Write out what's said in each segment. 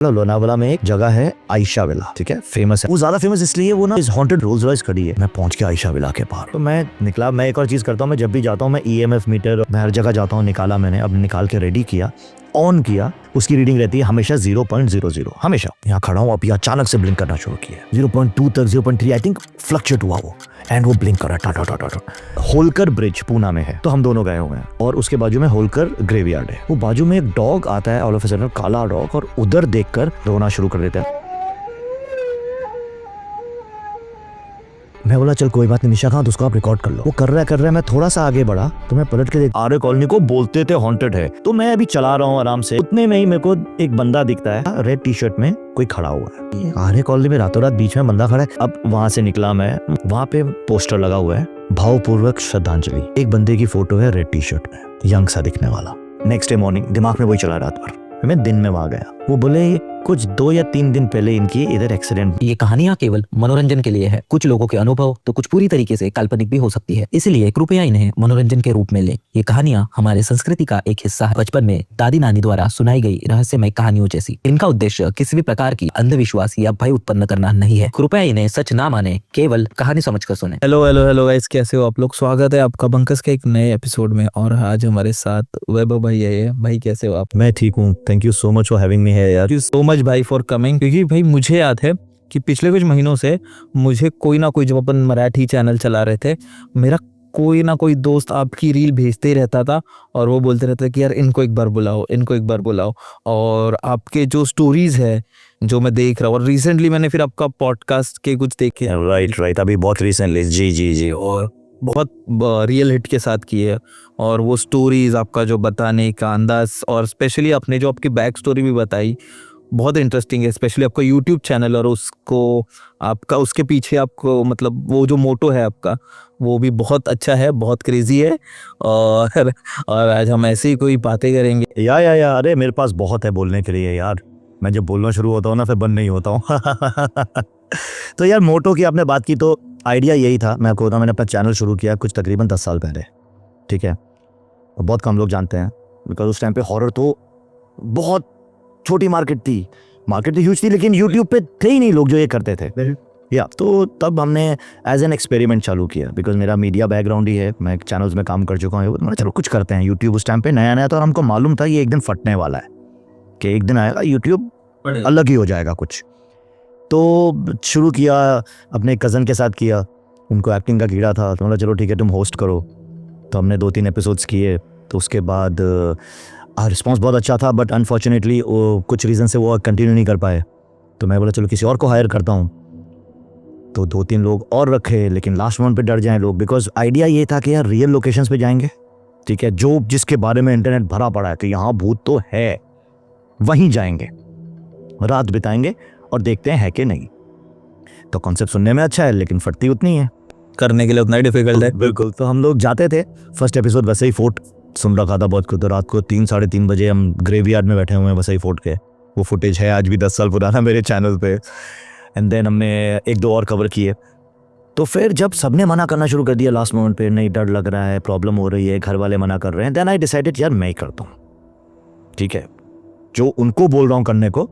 लोनावाला में एक जगह है आयशा विला, ठीक है, फेमस है। वो ज्यादा फेमस इसलिए वो ना इस हॉन्टेड रोल्स रॉयस खड़ी है। मैं पहुंच के आयशा विला के पार, तो मैं निकला। मैं एक और चीज करता हूँ, मैं जब भी जाता हूँ मैं EMF मीटर मैं हर जगह जाता हूँ, निकाला मैंने, अब निकाल के रेडी किया, ऑन किया, उसकी रीडिंग रहती है हमेशा 0.00, हमेशा। यहाँ खड़ा हूँ, अभी अचानक से ब्लिंक करना शुरू किया, 0.2 तक 0.3 आई थिंक फ्लक्चुएट हुआ वो, एंड वो ब्लिंक कर रहा टा टा टा टा। होलकर ब्रिज पूना में है, तो हम दोनों गए हुए हैं, और उसके बाजू में होलकर ग्रेवयार्ड है। वो बाजू में एक डॉग आता है ऑल ऑफ अ सडन, काला डॉग, और उधर देखकर रोना शुरू कर देता है। मैं बोला चल कोई बात नहीं निशा खान, उसको आप रिकॉर्ड कर लो। वो कर रहा है, मैं थोड़ा सा आगे बढ़ा तो मैं पलट के देख, आर्य कॉलोनी को बोलते थे हॉन्टेड है। तो मैं अभी चला रहा हूँ आराम से, उतने में ही मेरे को एक बंदा दिखता है, रेड टी-शर्ट में कोई खड़ा हुआ है। आर्य कॉलोनी में रातों रात बीच में बंदा खड़ा है। अब वहां से निकला मैं, वहां पे पोस्टर लगा हुआ है, भावपूर्वक श्रद्धांजलि। एक बंदे की फोटो है रेड टी-शर्ट में, यंग सा दिखने वाला। नेक्स्ट डे मॉर्निंग दिमाग में वही चला रात भर, मैं दिन में वहां गया। वो बोले कुछ 2 या 3 दिन पहले इनकी इधर एक्सीडेंट। ये कहानियां केवल मनोरंजन के लिए है। कुछ लोगों के अनुभव तो कुछ पूरी तरीके से काल्पनिक भी हो सकती है, इसलिए कृपया इन्हें मनोरंजन के रूप में लें। ये कहानियां हमारे संस्कृति का एक हिस्सा है, बचपन में दादी नानी द्वारा सुनाई गई रहस्यमय कहानियों जैसी। इनका उद्देश्य किसी भी प्रकार की अंधविश्वास या भय उत्पन्न करना नहीं है। कृपया इन्हें सच ना माने, केवल कहानी समझकर सुने। हेलो गाइस, कैसे हो आप लोग? स्वागत है आपका बंकस के एक नए एपिसोड में। और आज हमारे साथ वैभव भाई है। भाई कैसे हो आप? मैं ठीक हूँ, thank you so much for having me here यार। थैंक यू सो मच भाई फॉर कमिंग। क्योंकि भाई मुझे याद है कि पिछले कुछ महीनों से मुझे कोई ना कोई, जब अपन मराठी चैनल चला रहे थे, मेरा कोई ना कोई दोस्त आपकी रील भेजते ही रहता था और वो बोलते रहते कि यार इनको एक बार बुलाओ, इनको एक बार बुलाओ। और आपके जो स्टोरीज है जो मैं देख रहा हूँ, और रिसेंटली मैंने फिर आपका पॉडकास्ट के कुछ देखे। राइट, अभी बहुत रिसेंटली। जी। और बहुत रियल हिट के साथ किए, और वो स्टोरीज आपका जो बताने का अंदाज, और स्पेशली आपने जो आपकी बैक स्टोरी भी बताई, बहुत इंटरेस्टिंग है। स्पेशली आपका यूट्यूब चैनल और उसको आपका उसके पीछे आपको मतलब वो जो मोटो है आपका, वो भी बहुत अच्छा है, बहुत क्रेजी है। और आज हम ऐसे ही कोई बातें करेंगे। या अरे मेरे पास बहुत है बोलने के लिए यार। मैं जब बोलना शुरू होता हूँ ना फिर बंद नहीं होता हूँ। तो यार मोटो की आपने बात की, तो आइडिया यही था। मैं आपको बताऊँ, मैंने अपना चैनल शुरू किया कुछ तकरीबन 10 साल पहले, ठीक है। और बहुत कम लोग जानते हैं, बिकॉज उस टाइम पे हॉरर तो बहुत छोटी मार्केट थी ह्यूज थी, लेकिन यूट्यूब पे थे ही नहीं लोग जो ये करते थे। या तो तब हमने एज एन एक्सपेरिमेंट चालू किया, बिकॉज मेरा मीडिया बैकग्राउंड ही है, मैं चैनल्स में काम कर चुका हूँ। तो चलो कुछ करते हैं। यूट्यूब उस टाइम पे नया नया था और हमको मालूम था ये एक दिन फटने वाला है, कि एक दिन आएगा यूट्यूब अलग ही हो जाएगा कुछ। तो शुरू किया, अपने कज़न के साथ किया, उनको एक्टिंग का कीड़ा था, तो बोला चलो ठीक है तुम होस्ट करो। तो हमने 2-3 एपिसोड्स किए। तो उसके बाद रिस्पॉन्स बहुत अच्छा था, बट अनफॉर्चुनेटली वो कुछ रीज़न से वो कंटिन्यू नहीं कर पाए। तो मैं बोला चलो किसी और को हायर करता हूँ। तो 2-3 लोग और रखे, लेकिन लास्ट मोमेंट पे डर जाएं लोग, बिकॉज आइडिया ये था कि यार रियल लोकेशंस पे जाएंगे, ठीक है, जो जिसके बारे में इंटरनेट भरा पड़ा है कि यहाँ भूत तो है, वहीं जाएंगे, रात बिताएंगे और देखते हैं है कि नहीं। तो कॉन्सेप्ट सुनने में अच्छा है, लेकिन फटती उतनी है, करने के लिए उतना ही डिफिकल्ट है। बिल्कुल। तो हम लोग जाते थे। फर्स्ट एपिसोड वसई फोर्ट सुन रखा था बहुत कुछ, तो रात को 3-3:30 बजे हम ग्रेवयार्ड में बैठे हुए हैं वसई फोर्ट के। वो फुटेज है आज भी 10 साल पुराना मेरे चैनल पे। एंड देन हमने 1-2 और कवर किए। तो फिर जब सबने मना करना शुरू कर दिया लास्ट मोमेंट पे, नहीं डर लग रहा है, प्रॉब्लम हो रही है, घर वाले मना कर रहे हैं, देन आई डिसाइडेड यार मैं ही करता हूँ, ठीक है, जो उनको बोल रहा हूँ करने को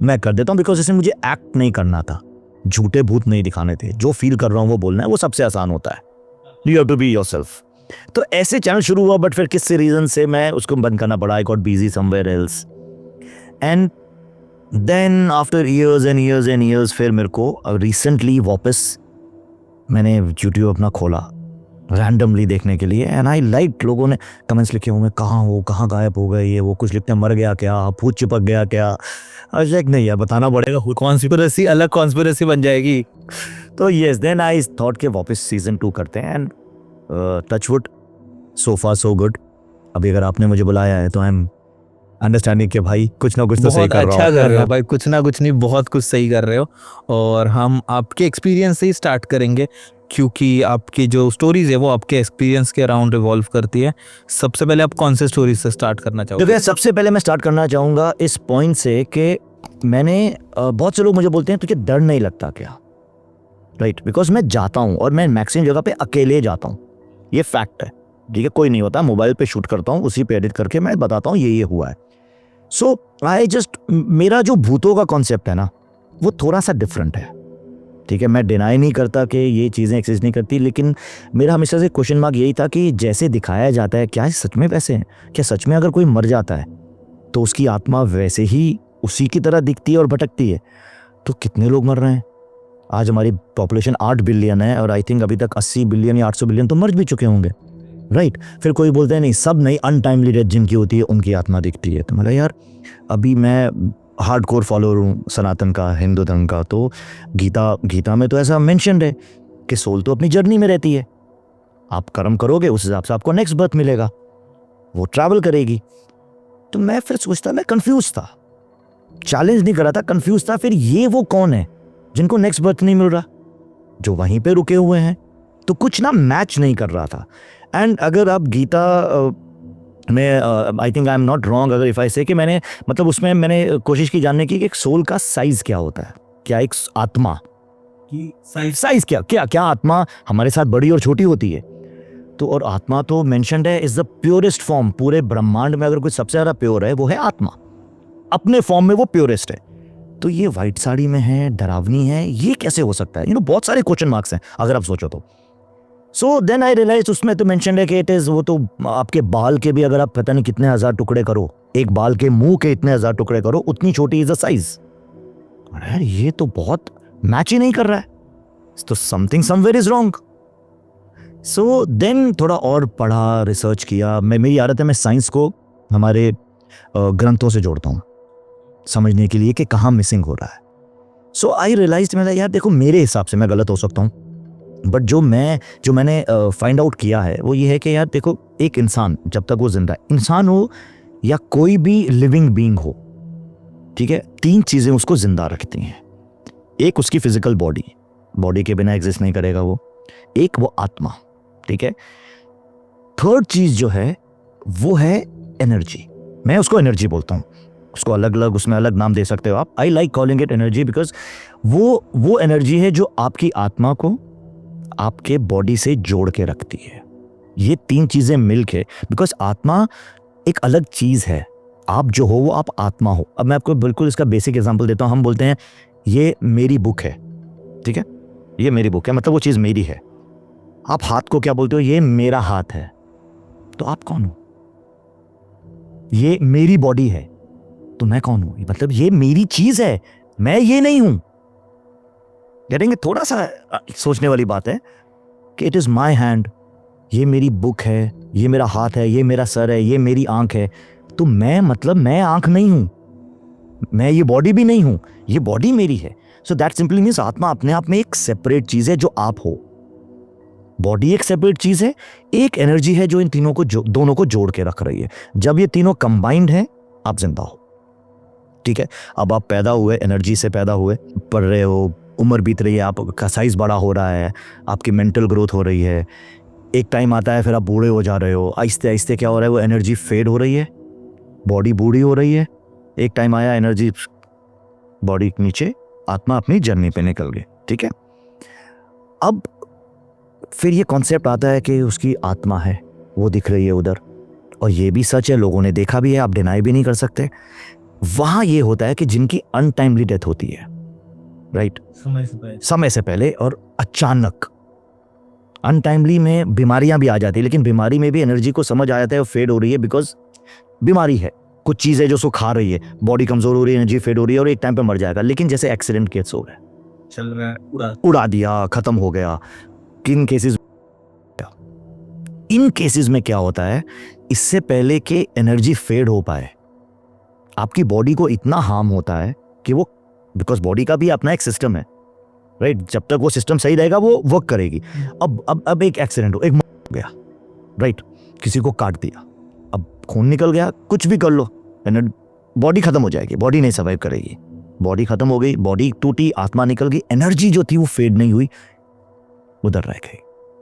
मैं कर देता हूँ। बिकॉज इसमें मुझे एक्ट नहीं करना था, झूठे भूत नहीं दिखाने थे, जो फील कर रहा हूँ वो बोलना है, वो सबसे आसान होता है। You have to be yourself. तो ऐसे चैनल शुरू हुआ, बट फिर किसी रीजन से मैं उसको बंद करना पड़ा। I got busy somewhere else, and then after years and years and years फिर मेरे को रिसेंटली वापस मैंने यूट्यूब अपना खोला रैंडमली देखने के लिए। एंड आई लाइक, लोगों ने कमेंट्स लिखे हुए, कहाँ हो, कहाँ गायब हो गए, ये वो कुछ लिखते हैं, मर गया क्या, भूत चिपक गया क्या। अच्छा नहीं यार, बताना पड़ेगा, कॉन्स्पिरेसी अलग कॉन्स्पिरेसी बन जाएगी। तो यस, देन आई थॉट के वापस सीजन 2 करते हैं। And touchwood so far so good. अभी अगर आपने मुझे बुलाया है तो आई एम अंडरस्टैंडिंग कि भाई कुछ ना कुछ तो सही कर रहा हूँ। अच्छा कर रहे हो भाई, कुछ ना कुछ नहीं, बहुत कुछ सही कर रहे हो। और हम आपके एक्सपीरियंस से ही स्टार्ट करेंगे, क्योंकि आपकी जो स्टोरीज है वो आपके एक्सपीरियंस के अराउंड रिवॉल्व करती है। सबसे पहले आप कौन से स्टोरीज से स्टार्ट करना चाहोगे? देखिए, सबसे पहले मैं स्टार्ट करना चाहूँगा इस पॉइंट से कि मैंने बहुत से लोग मुझे बोलते हैं तुझे डर नहीं लगता क्या, राइट? बिकॉज मैं जाता हूँ और मैं मैक्सिमम जगह पे अकेले जाता हूँ, ये फैक्ट है, ठीक है, कोई नहीं होता। मोबाइल पे शूट करता हूँ, उसी पे एडिट करके मैं बताता हूँ ये हुआ है। सो आई जस्ट, मेरा जो भूतों का कॉन्सेप्ट है ना वो थोड़ा सा डिफरेंट है, ठीक है। मैं डिनाई नहीं करता कि ये चीज़ें एक्सिस्ट नहीं करती, लेकिन मेरा हमेशा से क्वेश्चन मार्क यही था कि जैसे दिखाया जाता है क्या ये सच में वैसे हैं? क्या सच में अगर कोई मर जाता है तो उसकी आत्मा वैसे ही उसी की तरह दिखती है और भटकती है? तो कितने लोग मर रहे हैं? आज हमारी पॉपुलेशन 8 बिलियन है और आई थिंक अभी तक 80 बिलियन या 800 बिलियन तो मर भी चुके होंगे, राइट। फिर कोई बोलते हैं नहीं, सब नहीं, अनटाइमली डेथ जिनकी होती है उनकी आत्मा दिखती है। तो मतलब यार, अभी मैं हार्डकोर फॉलोअर हूँ सनातन का, हिंदू धर्म का, तो गीता में तो ऐसा मेंशन है कि सोल तो अपनी जर्नी में रहती है, आप कर्म करोगे उस हिसाब से आपको नेक्स्ट बर्थ मिलेगा, वो ट्रैवल करेगी। तो मैं फिर सोचता, मैं कंफ्यूज था, चैलेंज नहीं कर रहा था, कंफ्यूज था। फिर ये वो कौन है जिनको नेक्स्ट बर्थ नहीं मिल रहा, जो वहीं पे रुके हुए हैं? तो कुछ ना मैच नहीं कर रहा था। एंड अगर आप गीता में, I think I am not wrong अगर इफ आई से कि मैंने, मतलब उसमें मैंने कोशिश की जानने की कि एक सोल का साइज क्या होता है, क्या एक आत्मा की साइज क्या आत्मा हमारे साथ बड़ी और छोटी होती है? तो और आत्मा तो मेंशन्ड है इज द प्योरेस्ट फॉर्म। पूरे ब्रह्मांड में अगर कोई सबसे ज्यादा प्योर है वो है आत्मा, अपने फॉर्म में वो प्योरेस्ट है। तो ये व्हाइट साड़ी में है, डरावनी है, ये कैसे हो सकता है? बहुत सारे क्वेश्चन मार्क्स हैं अगर आप सोचो तो। सो देन आई रियलाइज, उसमें तो मेंशन है कि इट इज, वो तो आपके बाल के भी अगर आप पता नहीं कितने हजार टुकड़े करो, एक बाल के मुंह के इतने हजार टुकड़े करो, उतनी छोटी इज द साइज। अरे ये तो बहुत मैच ही नहीं कर रहा है, तो something somewhere is wrong. So then थोड़ा और पढ़ा, रिसर्च किया। मेरी आदत है, मैं साइंस को हमारे ग्रंथों से जोड़ता हूँ समझने के लिए कि कहाँ मिसिंग हो रहा है। सो आई रियलाइज, मैं यार देखो, मेरे हिसाब से मैं गलत हो सकता हूँ, बट जो मैंने फाइंड आउट किया है वो ये है कि यार देखो, एक इंसान जब तक वो जिंदा है, इंसान हो या कोई भी लिविंग बीइंग हो, ठीक है, 3 चीजें उसको जिंदा रखती हैं। एक उसकी फिजिकल बॉडी के बिना एग्जिस्ट नहीं करेगा वो। एक वो आत्मा, ठीक है। थर्ड चीज जो है वो है एनर्जी। मैं उसको एनर्जी बोलता हूँ, उसको अलग अलग, उसमें अलग नाम दे सकते हो आप। I like calling it energy because वो एनर्जी है जो आपकी आत्मा को आपके बॉडी से जोड़ के रखती है। ये 3 चीजें मिलके, बिकॉज आत्मा एक अलग चीज है, आप जो हो वो आप आत्मा हो। अब मैं आपको बिल्कुल इसका बेसिक एग्जांपल देता हूं। हम बोलते हैं ये मेरी बुक है, ठीक है, ये मेरी बुक है, मतलब वो चीज मेरी है। आप हाथ को क्या बोलते हो? ये मेरा हाथ है। तो आप कौन हो? ये मेरी बॉडी है, तो मैं कौन हूं? मतलब ये मेरी चीज है, मैं ये नहीं हूं। करेंगे, थोड़ा सा सोचने वाली बात है कि इट इज माई हैंड, ये मेरी बुक है, ये मेरा हाथ है, ये मेरा सर है, ये मेरी आंख है। तो मैं, मतलब मैं आंख नहीं हूं, मैं ये बॉडी भी नहीं हूं, ये बॉडी मेरी है। सो दैट सिंपली मीन्स आत्मा अपने आप में एक सेपरेट चीज है जो आप हो। बॉडी एक सेपरेट चीज है, एक एनर्जी है जो इन तीनों को दोनों को जोड़ के रख रही है। जब ये तीनों कंबाइंड है, आप जिंदा हो, ठीक है। अब आप पैदा हुए, एनर्जी से पैदा हुए, पढ़ रहे हो, उम्र बीत रही है, आपका साइज बड़ा हो रहा है, आपकी मेंटल ग्रोथ हो रही है। एक टाइम आता है फिर आप बूढ़े हो जा रहे हो, आहिस्ते आहिस्ते क्या हो रहा है, वो एनर्जी फेड हो रही है, बॉडी बूढ़ी हो रही है। एक टाइम आया, एनर्जी बॉडी के नीचे, आत्मा अपनी जर्नी पे निकल गई, ठीक है। अब फिर ये कॉन्सेप्ट आता है कि उसकी आत्मा है, वो दिख रही है उधर, और ये भी सच है, लोगों ने देखा भी है, आप डिनाई भी नहीं कर सकते। वहां ये होता है कि जिनकी अनटाइमली डेथ होती है, राइट, समय से पहले और अचानक। अनटाइमली में बीमारियां भी आ जाती है, लेकिन बीमारी में भी एनर्जी को समझ आ जाता है, वो फेड हो रही है, बिकॉज बीमारी है, कुछ चीज़ है जो उसको खा रही है, बॉडी कमजोर हो रही है, एनर्जी फेड हो रही है और एक टाइम पे मर जाएगा। लेकिन जैसे एक्सीडेंट केस हो गए, चल रहा है, उड़ा दिया, खत्म हो गया। इन केसेस में क्या होता है, इससे पहले कि एनर्जी फेड हो पाए, आपकी बॉडी को इतना हार्म होता है कि वो, बिकॉज बॉडी का भी अपना एक सिस्टम है, राइट, जब तक वो सिस्टम सही रहेगा वो वर्क करेगी। अब एक एक्सीडेंट हो गया, राइट, किसी को काट दिया, अब खून निकल गया, कुछ भी कर लो, बॉडी खत्म हो जाएगी, बॉडी नहीं सर्वाइव करेगी। बॉडी खत्म हो गई, बॉडी टूटी, आत्मा निकल गई, एनर्जी जो थी वो फेड नहीं हुई, उधर रह गई।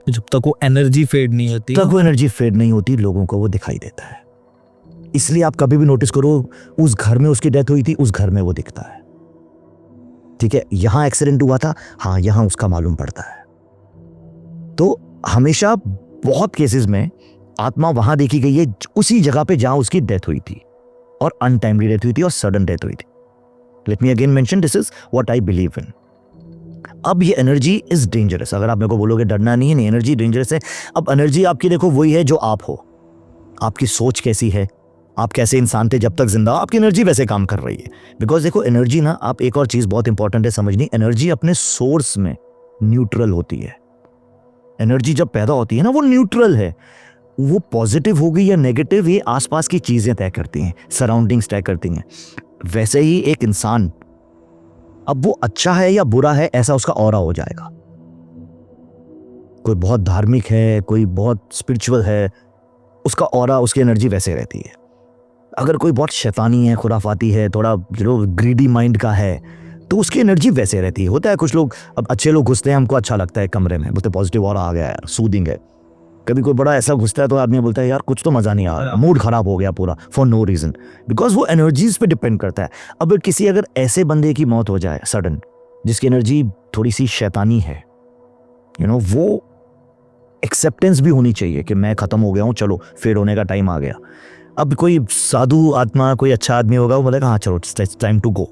जब तक वो एनर्जी फेड नहीं होती, वो एनर्जी फेड नहीं होती, लोगों को वो दिखाई देता है। इसलिए आप कभी भी नोटिस करो, उस घर में उसकी डेथ हुई थी, उस घर में वो दिखता है, ठीक है। यहां एक्सीडेंट हुआ था, हाँ, यहां उसका मालूम पड़ता है। तो हमेशा बहुत केसेस में आत्मा वहां देखी गई है, उसी जगह पे जहां उसकी डेथ हुई थी, और अनटाइमली डेथ हुई थी और सडन डेथ हुई थी। Let me again mention, this is what I believe in. अब ये एनर्जी इज डेंजरस। अगर आप मेरे को बोलोगे डरना नहीं है, नहीं, एनर्जी डेंजरस है। अब एनर्जी आपकी देखो वही है जो आप हो, आपकी सोच कैसी है, आप कैसे इंसान थे जब तक जिंदा हो, आपकी एनर्जी वैसे काम कर रही है। बिकॉज देखो एनर्जी ना, आप एक और चीज बहुत इंपॉर्टेंट है समझनी, एनर्जी अपने सोर्स में न्यूट्रल होती है। एनर्जी जब पैदा होती है ना वो न्यूट्रल है, वो पॉजिटिव होगी या नेगेटिव ये आसपास की चीजें तय करती हैं, सराउंडिंग्स तय करती हैं। वैसे ही एक इंसान, अब वो अच्छा है या बुरा है ऐसा उसका ऑरा हो जाएगा। कोई बहुत धार्मिक है, कोई बहुत स्पिरिचुअल है, उसका ऑरा, उसकी एनर्जी वैसे रहती है। अगर कोई बहुत शैतानी है, खुराफाती है, थोड़ा ग्रीडी माइंड का है, तो उसकी एनर्जी वैसे रहती है। होता है कुछ लोग, अब अच्छे लोग घुसते हैं, हमको अच्छा लगता है कमरे में, बोलते पॉजिटिव ऑरा आ गया यार, सूदिंग है। कभी कोई बड़ा ऐसा घुसता है तो आदमी बोलता है यार कुछ तो मजा नहीं आ रहा, मूड खराब हो गया पूरा, फॉर नो रीजन, बिकॉज वो एनर्जीज पे डिपेंड करता है। अब किसी अगर ऐसे बंदे की मौत हो जाए सडन, जिसकी एनर्जी थोड़ी सी शैतानी है, वो एक्सेप्टेंस भी होनी चाहिए कि मैं खत्म हो गया हूँ, चलो फेड होने का टाइम आ गया। अब कोई साधु आत्मा, कोई अच्छा आदमी होगा, वो बोलेगा हाँ चलो it's time to go.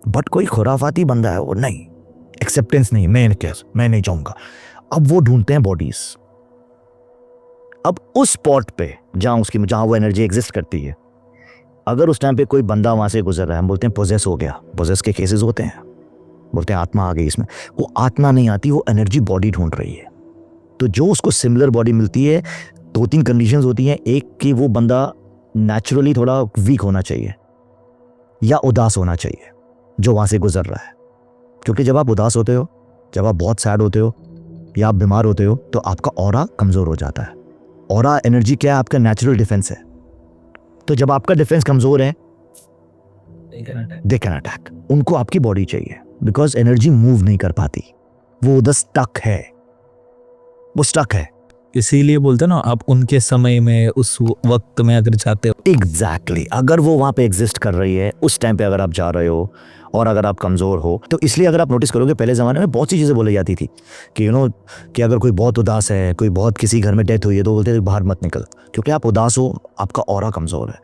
But कोई खुराफाती बंदा है, वो नहीं, एक्सेप्टेंस नहीं, मैं नहीं जाऊंगा। अब वो ढूंढते हैं बॉडीज। अब उस स्पॉट पे जहां वो एनर्जी एग्जिस्ट करती है, अगर उस टाइम पे कोई बंदा वहां से गुजर रहा है, हम बोलते हैं पोजेस हो गया। पोजेस के केसेस होते हैं, बोलते हैं आत्मा आ गई इसमें। वो आत्मा नहीं आती, वो एनर्जी बॉडी ढूंढ रही है। तो जो उसको सिमिलर बॉडी मिलती है, 2-3 कंडीशंस होती हैं। एक कि वो बंदा नेचुरली थोड़ा वीक होना चाहिए या उदास होना चाहिए जो वहां से गुजर रहा है। क्योंकि जब आप उदास होते हो, जब आप बहुत सैड होते हो या आप बीमार होते हो, तो आपका ऑरा कमजोर हो जाता है। ऑरा एनर्जी क्या है? आपका नेचुरल डिफेंस है। तो जब आपका डिफेंस कमजोर है, दे कैन अटैक। उनको आपकी बॉडी चाहिए, बिकॉज एनर्जी मूव नहीं कर पाती, वो उधर स्टक है, वो स्टक है। इसीलिए बोलते हैं ना, आप उनके समय में, उस वक्त में अगर जाते हो, एग्जैक्टली अगर वो वहां पे एग्जिस्ट कर रही है, उस टाइम पे अगर आप जा रहे हो और अगर आप कमज़ोर हो, तो इसलिए अगर आप नोटिस करोगे पहले ज़माने में बहुत सी चीज़ें बोली जाती थी कि कि अगर कोई बहुत उदास है, कोई बहुत किसी घर में डेथ हुई है, तो बोलते थे बाहर मत निकल, क्योंकि आप उदास हो, आपका ऑरा कमज़ोर है।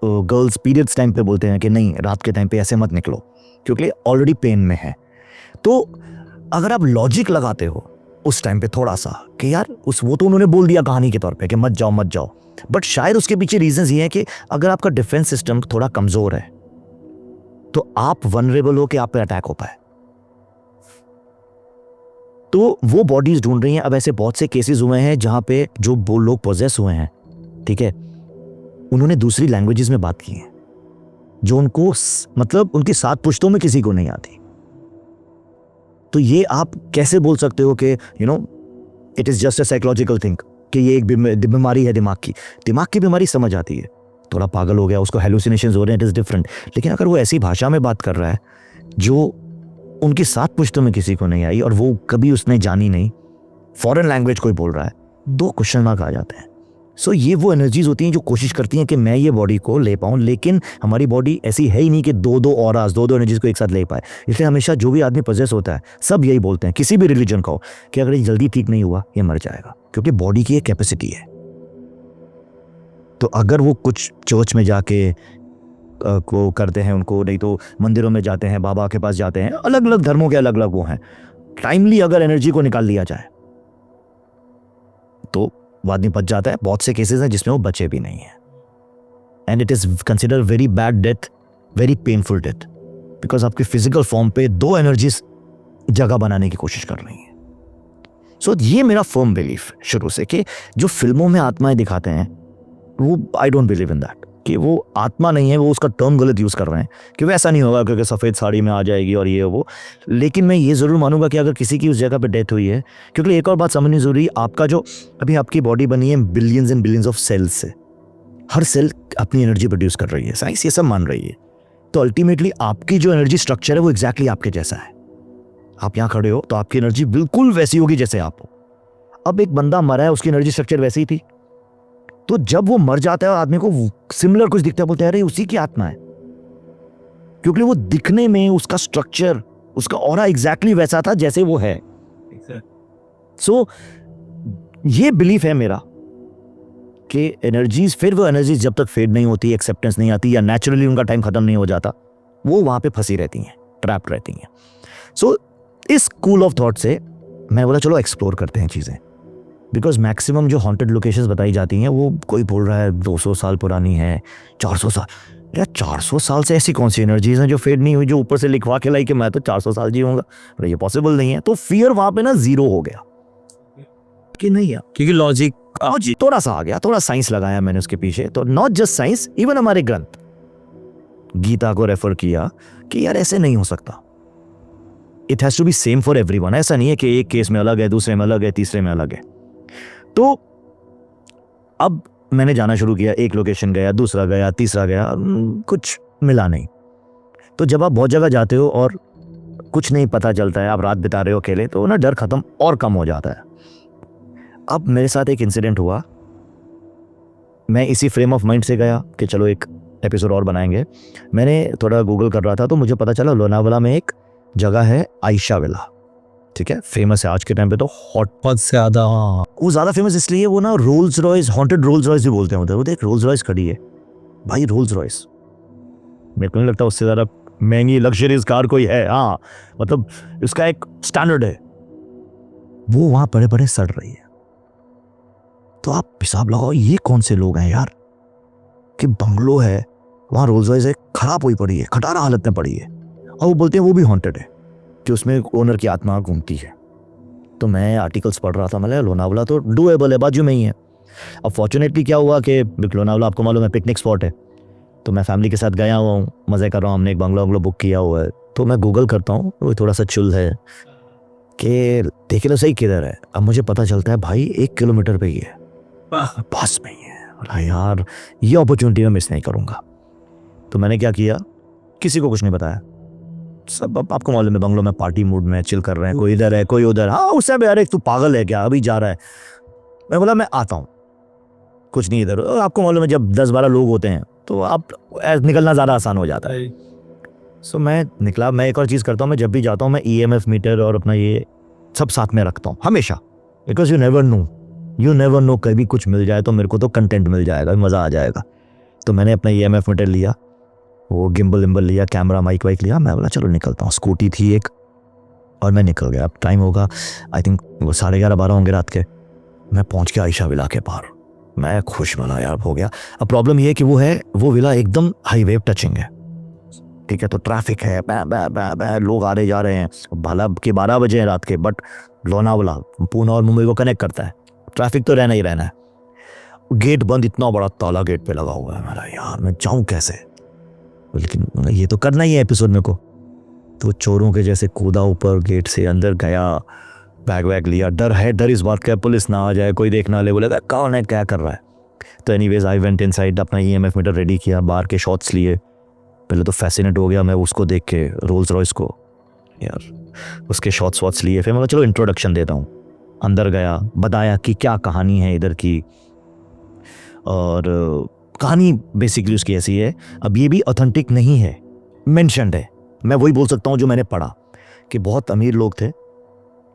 गर्ल्स पीरियड्स टाइम पे बोलते हैं कि नहीं, रात के टाइम पे ऐसे मत निकलो, क्योंकि ऑलरेडी पेन में है। तो अगर आप लॉजिक लगाते हो उस टाइम पे थोड़ा सा कि यार वो तो उन्होंने बोल दिया कहानी के तौर पे कि मत जाओ, बट शायद उसके पीछे रीजंस ये हैं कि अगर आपका डिफेंस सिस्टम थोड़ा कमजोर है, तो आप वनरेबल हो कि आप पे अटैक हो पाए। तो वो बॉडीज ढूंढ रही हैं। अब ऐसे बहुत से केसेस हुए हैं जहां पे जो लोग पोजेस हुए हैं, ठीक है, उन्होंने दूसरी लैंग्वेजेस में बात की है, जो उनको मतलब उनकी 7 पुश्तों में किसी को नहीं आती। तो ये आप कैसे बोल सकते हो कि it is just a psychological thing, कि ये एक बीमारी है दिमाग की बीमारी समझ आती है, थोड़ा पागल हो गया, उसको हेलुसिनेशंस हो रहे हैं, इट इज डिफरेंट। लेकिन अगर वो ऐसी भाषा में बात कर रहा है जो उनकी 7 पुश्तों में किसी को नहीं आई और वो कभी उसने जानी नहीं, फॉरेन लैंग्वेज कोई बोल रहा है, 2 क्वेश्चन मार्क आ जाते हैं। सो ये वो एनर्जीज होती हैं जो कोशिश करती हैं कि मैं ये बॉडी को ले पाऊँ, लेकिन हमारी बॉडी ऐसी है ही नहीं कि 2-2 ऑरास, 2-2 एनर्जीज को एक साथ ले पाए। इसलिए हमेशा जो भी आदमी पोजेस होता है, सब यही बोलते हैं, किसी भी रिलीजन का हो, कि अगर ये जल्दी ठीक नहीं हुआ, ये मर जाएगा, क्योंकि बॉडी की एक कैपेसिटी है। तो अगर वो कुछ चर्च में जाके को करते हैं उनको, नहीं तो मंदिरों में जाते हैं, बाबा के पास जाते हैं, अलग अलग धर्मों के अलग अलग वो हैं, टाइमली अगर एनर्जी को निकाल लिया जाए तो वो आदमी बच जाता है। बहुत से केसेस हैं जिसमें वो बचे भी नहीं है, and it is consider very bad death, very painful death, because आपकी फिजिकल फॉर्म पे 2 एनर्जीज जगह बनाने की कोशिश कर रही हैं। सो ये मेरा फर्म बिलीफ शुरू से, कि जो फिल्मों में आत्माएं दिखाते हैं, वो I don't believe in that, कि वो आत्मा नहीं है, वो उसका टर्म गलत यूज़ कर रहे हैं, कि वो ऐसा नहीं होगा क्योंकि सफ़ेद साड़ी में आ जाएगी और ये वो। लेकिन मैं ये ज़रूर मानूंगा कि अगर किसी की उस जगह पे डेथ हुई है, क्योंकि एक और बात समझनी ज़रूरी, आपका जो अभी आपकी बॉडी बनी है billions and billions of cells से, हर सेल अपनी एनर्जी प्रोड्यूस कर रही है, साइंस ये सब मान रही है। तो अल्टीमेटली आपकी जो एनर्जी स्ट्रक्चर है वो एग्जैक्टली आपके जैसा है। आप यहाँ खड़े हो तो आपकी एनर्जी बिल्कुल वैसी होगी जैसे आप हो। अब एक बंदा मरा है, उसकी एनर्जी स्ट्रक्चर वैसी ही थी, तो जब वो मर जाता है और आदमी को सिमिलर कुछ दिखता है, बोलते हैं अरे उसी की आत्मा है, क्योंकि वो दिखने में उसका स्ट्रक्चर, उसका ऑरा एग्जैक्टली वैसा था जैसे वो है। सो ये बिलीफ है मेरा कि एनर्जीज, फिर वो एनर्जीज जब तक फेड नहीं होती, एक्सेप्टेंस नहीं आती या नेचुरली उनका टाइम खत्म नहीं हो जाता, वो वहाँ पे फंसी रहती हैं, ट्रैप्ड रहती हैं। सो इस स्कूल ऑफ थॉट से मैं बोला चलो एक्सप्लोर करते हैं चीज़ें, बिकॉज मैक्सिमम जो हॉन्टेड लोकेशंस बताई जाती हैं वो कोई बोल रहा है 200 साल पुरानी है, 400 साल। यार 400 साल से ऐसी कौन सी एनर्जीज हैं जो फेड नहीं हुई, जो ऊपर से लिखवा के लाई कि मैं तो 400 साल जीऊंगा, पर ये पॉसिबल नहीं है। तो फियर वहाँ पे ना जीरो हो गया कि नहीं यार, क्योंकि लॉजिक थोड़ा सा आ गया, थोड़ा साइंस लगाया मैंने उसके पीछे। तो नॉट जस्ट साइंस, इवन हमारे ग्रंथ गीता को रेफर किया कि यार ऐसे नहीं हो सकता, it has to be same for everyone. ऐसा नहीं है कि एक केस में अलग है, दूसरे में अलग है, तीसरे में अलग है। तो अब मैंने जाना शुरू किया, एक लोकेशन गया, दूसरा गया, तीसरा गया, कुछ मिला नहीं। तो जब आप बहुत जगह जाते हो और कुछ नहीं पता चलता है, आप रात बिता रहे हो अकेले, तो ना डर खत्म और कम हो जाता है। अब मेरे साथ एक इंसिडेंट हुआ, मैं इसी फ्रेम ऑफ माइंड से गया कि चलो एक एपिसोड और बनाएंगे। मैंने थोड़ा गूगल कर रहा था तो मुझे पता चला लोनावाला में एक जगह है आयशा विला, ठीक है, फेमस है आज के टाइम पे, तो बहुत से ज़्यादा। वो ज़्यादा फेमस इसलिए, वो ना Rolls Royce, haunted Rolls Royce भी बोलते हैं उधर। वो देख रोल्स रॉयस खड़ी है भाई, रोल्स रॉयस मेरे को नहीं लगता उससे ज़्यादा महंगी लग्जरीज कार कोई है। हाँ मतलब इसका एक स्टैंडर्ड है, वो वहाँ बड़े बड़े सड़ रही है। तो आप हिसाब लगाओ ये कौन से लोग हैं यार, कि बंगलो है वहाँ रोल्स रॉयस खराब हुई पड़ी है, खटारा हालत में पड़ी है, और वो बोलते हैं वो भी हॉन्टेड है, कि उसमें ओनर की आत्मा घूमती है। तो मैं आर्टिकल्स पढ़ रहा था, मतलब लोनावाला तो डूएबल है, बाजू में ही है। अब फॉर्चुनेटली क्या हुआ कि लोनावाला आपको मालूम है पिकनिक स्पॉट है, तो मैं फैमिली के साथ गया हुआ हूँ, मज़े कर रहा हूँ, हमने एक बंगलो बुक किया हुआ है। तो मैं गूगल करता हूँ, वो थोड़ा सा चुल है कि देखे तो सही किधर है। अब मुझे पता चलता है भाई 1 किलोमीटर पे ही है, पास में ही है। अरे यार ये अपॉर्चुनिटी मैं मिस नहीं करूँगा। तो मैंने क्या किया, किसी को कुछ नहीं बताया, सब अब आपको मालूम है बंगलो में पार्टी मूड में चिल कर रहे हैं, कोई इधर है कोई उधर। हाँ उससे भी अरे तू पागल है क्या, अभी जा रहा है। मैं बोला मैं आता हूँ, कुछ नहीं इधर। आपको मालूम है जब 10-12 लोग होते हैं तो आप निकलना ज़्यादा आसान हो जाता है। सो मैं निकला। मैं एक और चीज़ करता हूँ, मैं जब भी जाता हूँ मैं EMF मीटर और अपना ये सब साथ में रखता हूँ हमेशा, बिकॉज यू नेवर नो कभी कुछ मिल जाए तो मेरे को तो कंटेंट मिल जाएगा, मज़ा आ जाएगा। तो मैंने अपना EMF मीटर लिया, वो गिम्बल विम्बल लिया, कैमरा माइक वाइक लिया, मैं बोला चलो निकलता हूँ। स्कूटी थी एक और मैं निकल गया। अब टाइम होगा आई थिंक वो 11:30-12 होंगे रात के। मैं पहुँच गया आयशा विला के पार, मैं खुश बना यार, हो गया। अब प्रॉब्लम ये है कि वो विला एकदम हाईवे टचिंग है, ठीक है, तो ट्रैफिक है, लोग आ रहे जा रहे हैं, भला के 12 बजे हैं रात के, बट लोनावाला पुणे और मुंबई को कनेक्ट करता है, ट्रैफिक तो रहना ही रहना है। गेट बंद, इतना बड़ा ताला गेट पे लगा हुआ है। मेरा यार मैं जाऊँ कैसे, लेकिन ये तो करना ही है एपिसोड में को। तो चोरों के जैसे कूदा ऊपर, गेट से अंदर गया, बैग वैग लिया। डर इस बात का पुलिस ना आ जाए, कोई देख ना ले, बोलेगा कौन है क्या कर रहा है। तो एनीवेज आई वेंट इनसाइड, अपना EMF मीटर रेडी किया, बाहर के शॉट्स लिए। पहले तो फैसिनेट हो गया मैं उसको देख के, रोल्स रॉयस को यार, उसके शॉट्स लिए। फिर मैं चलो इंट्रोडक्शन देता हूँ। अंदर गया, बताया कि क्या कहानी है इधर की, और कहानी बेसिकली उसकी ऐसी है। अब ये भी ऑथेंटिक नहीं है, मेंशन्ड है। मैं वही बोल सकता हूँ जो मैंने पढ़ा, कि बहुत अमीर लोग थे,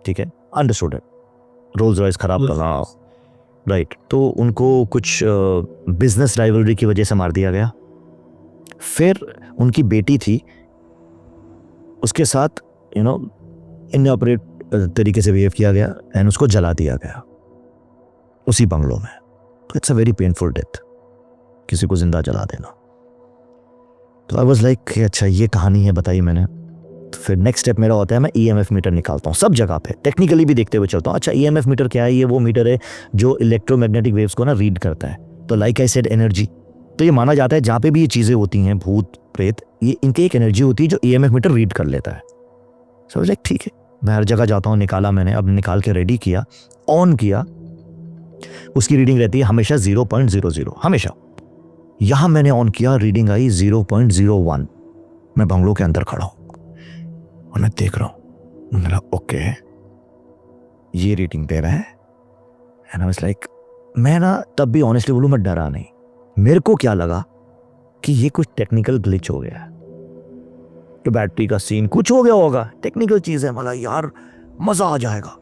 ठीक है, अंडरस्टूड है, रोल्स रॉयस खराब लगा, राइट, तो उनको कुछ बिजनेस राइवलरी की वजह से मार दिया गया। फिर उनकी बेटी थी, उसके साथ इनऑपरेट तरीके से बिहेव किया गया एंड उसको जला दिया गया उसी बंगलों में। तो it's a very painful death, किसी को जिंदा जला देना। तो आई वाज लाइक अच्छा ये कहानी है, बताई मैंने। तो फिर नेक्स्ट स्टेप मेरा होता है मैं EMF मीटर निकालता हूँ सब जगह पे, टेक्निकली भी देखते हुए चलता हूँ। अच्छा EMF मीटर क्या है? ये वो मीटर है जो इलेक्ट्रोमैग्नेटिक वेव्स को ना रीड करता है। तो लाइक आई सेड एनर्जी, तो ये माना जाता है जहाँ पे भी ये चीज़ें होती हैं, भूत प्रेत, ये इनकी एक एनर्जी होती है जो EMF मीटर रीड कर लेता है। समझ लाइक ठीक है, मैं हर जगह जाता हूँ, निकाला मैंने, अब निकाल के रेडी किया, ऑन किया, उसकी रीडिंग रहती है हमेशा 0.00, हमेशा। यहाँ मैंने ऑन किया, रीडिंग आई 0.01। मैं बंगलो के अंदर खड़ा हूँ और मैं देख रहा हूँ, मेरा ओके ये रीडिंग दे रहा है। एंड आई वाज लाइक, मैं ना तब भी ऑनेस्टली बोलूँ मैं डरा नहीं, मेरे को क्या लगा कि ये कुछ टेक्निकल ग्लिच हो गया है, तो बैटरी का सीन कुछ हो गया होगा, टेक्निकल चीज़ है, मतलब यार मज़ा आ जाएगा।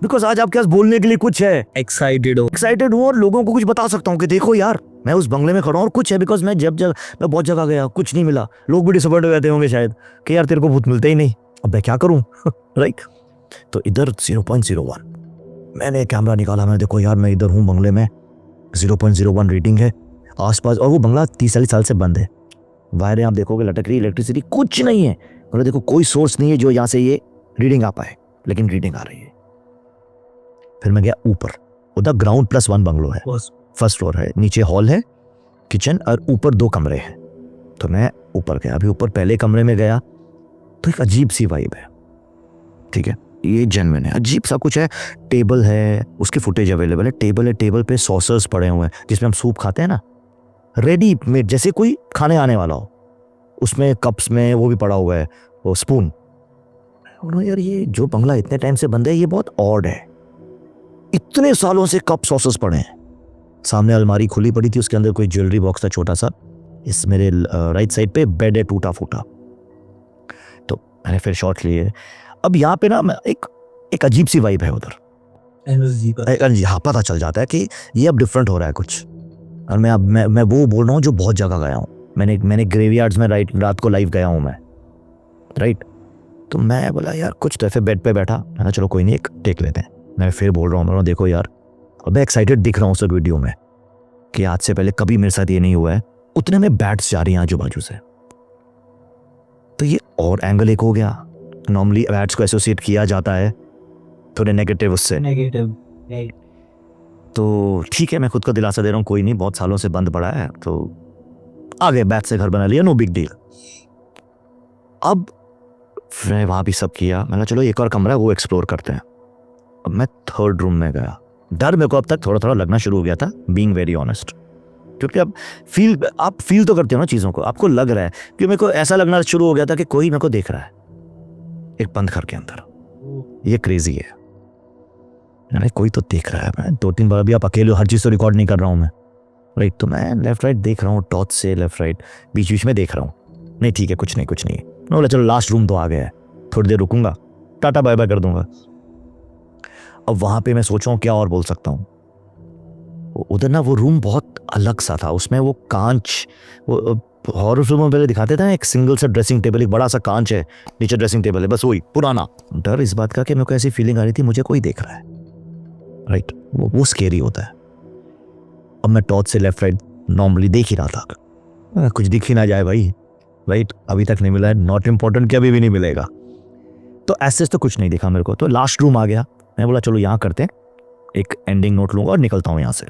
बिकॉज आज आपके पास बोलने के लिए कुछ है, एक्साइटेड हो। एक्साइटेड हूँ और लोगों को कुछ बता सकता हूँ कि देखो यार मैं उस बंगले में खड़ा हूँ और कुछ है। बिकॉज मैं मैं बहुत जगह गया, कुछ नहीं मिला, लोग भी डिसअपॉइंट हो जाते होंगे शायद कि यार तेरे को भूत मिलते ही नहीं, अब मैं क्या करूँ राइट। तो इधर 0.01 मैंने कैमरा निकाला, मैं देखो यार मैं इधर हूँ बंगले में, 0.01 रीडिंग है आसपास, और वो बंगला 30-40 साल से बंद है। वायरें आप देखोगे लटक रही, इलेक्ट्रिसिटी कुछ नहीं है, और देखो कोई सोर्स नहीं है जो यहाँ से ये रीडिंग आ पाए, लेकिन रीडिंग आ रही है। फिर मैं गया ऊपर, उधर ग्राउंड +1 बंगलो है, फर्स्ट फ्लोर है, नीचे हॉल है, किचन और ऊपर 2 कमरे हैं। तो मैं ऊपर गया, अभी ऊपर पहले कमरे में गया तो एक अजीब सी वाइब है, ठीक है, ये जेन्युइन है, अजीब सा कुछ है। टेबल है, उसकी फुटेज अवेलेबल है, टेबल है, टेबल पे सॉसर्स पड़े हुए हैं जिसमें हम सूप खाते हैं ना, रेडी मेड, जैसे कोई खाने आने वाला हो, उसमें कप्स में वो भी पड़ा हुआ है, वो स्पून। यार ये जो बंगला इतने टाइम से बंद है ये बहुत ऑड है, इतने सालों से कप सॉसर्स पड़े हैं। सामने अलमारी खुली पड़ी थी, उसके अंदर कोई ज्वेलरी बॉक्स था छोटा सा, इस मेरे राइट साइड पे बेड है टूटा फूटा। तो मैंने फिर शॉट लिए। अब यहाँ पे ना एक अजीब सी वाइब है उधर, एनर्जी, हाँ पता चल जाता है कि ये अब डिफरेंट हो रहा है कुछ। और मैं वो बोल रहा हूँ जो बहुत जगह गया हूँ, मैंने ग्रेवयार्ड्स में रात को लाइव गया हूँ मैं, राइट। तो मैं बोला यार कुछ तो, फिर बेड पे बैठा, मैंने चलो कोई नहीं एक टेक लेते हैं। मैं फिर बोल रहा हूँ देखो यार, अब मैं एक्साइटेड दिख रहा हूँ उस वीडियो में कि आज से पहले कभी मेरे साथ ये नहीं हुआ है। उतने में बैट्स जा रही हैं आजू बाजू से, तो ये और एंगल एक हो गया। नॉर्मली बैट्स को एसोसिएट किया जाता है थोड़े नेगेटिव उससे, तो ठीक है मैं खुद को दिलासा दे रहा हूँ, कोई नहीं, बहुत सालों से बंद पड़ा है, तो आगे बैट से घर बना लिया, नो बिग डील। अब मैं वहाँ भी सब किया, मैंने चलो एक और कमरा है वो एक्सप्लोर करते हैं। अब मैं 3rd रूम में गया, डर मेरे को अब तक थोड़ा थोड़ा लगना शुरू हो गया था, बीइंग वेरी ऑनेस्ट, क्योंकि अब आप फील तो करते हो ना चीज़ों को, आपको लग रहा है, क्योंकि मेरे को ऐसा लगना शुरू हो गया था कि कोई मेरे को देख रहा है एक बंद घर के अंदर, ये क्रेजी है, यानी कोई तो देख रहा है। मैं 2-3 बार भी, आप अकेले हो, हर चीज़ तो रिकॉर्ड नहीं कर रहा हूँ मैं, राइट। तो मैं लेफ्ट राइट देख रहा हूँ, टॉर्च से लेफ्ट राइट बीच बीच में देख रहा हूँ, नहीं ठीक है कुछ नहीं। मैं बोला चलो लास्ट रूम तो आ गया है, थोड़ी देर रुकूंगा, टाटा बाय बाय कर दूंगा। अब वहाँ पे मैं सोच रहा हूँ क्या और बोल सकता हूँ। उधर ना वो रूम बहुत अलग सा था, उसमें वो कांच, वो हॉरर फिल्मों में पहले दिखाते थे ना, एक सिंगल सा ड्रेसिंग टेबल, एक बड़ा सा कांच है, नीचे ड्रेसिंग टेबल है, बस वही पुराना। डर इस बात का कि मेरे को ऐसी फीलिंग आ रही थी मुझे कोई देख रहा है, राइट, वो स्केरी होता है। अब मैं टॉर्च से लेफ्ट राइट नॉर्मली देख ही रहा था, कुछ दिख ही ना जाए भाई, राइट, अभी तक नहीं मिला है, नॉट इम्पॉर्टेंट कि अभी भी नहीं मिलेगा। तो ऐसे तो कुछ नहीं दिखा मेरे को, तो लास्ट रूम आ गया। मैं बोला चलो यहाँ करते हैं, एक एंडिंग नोट लूँगा और निकलता हूँ यहाँ से।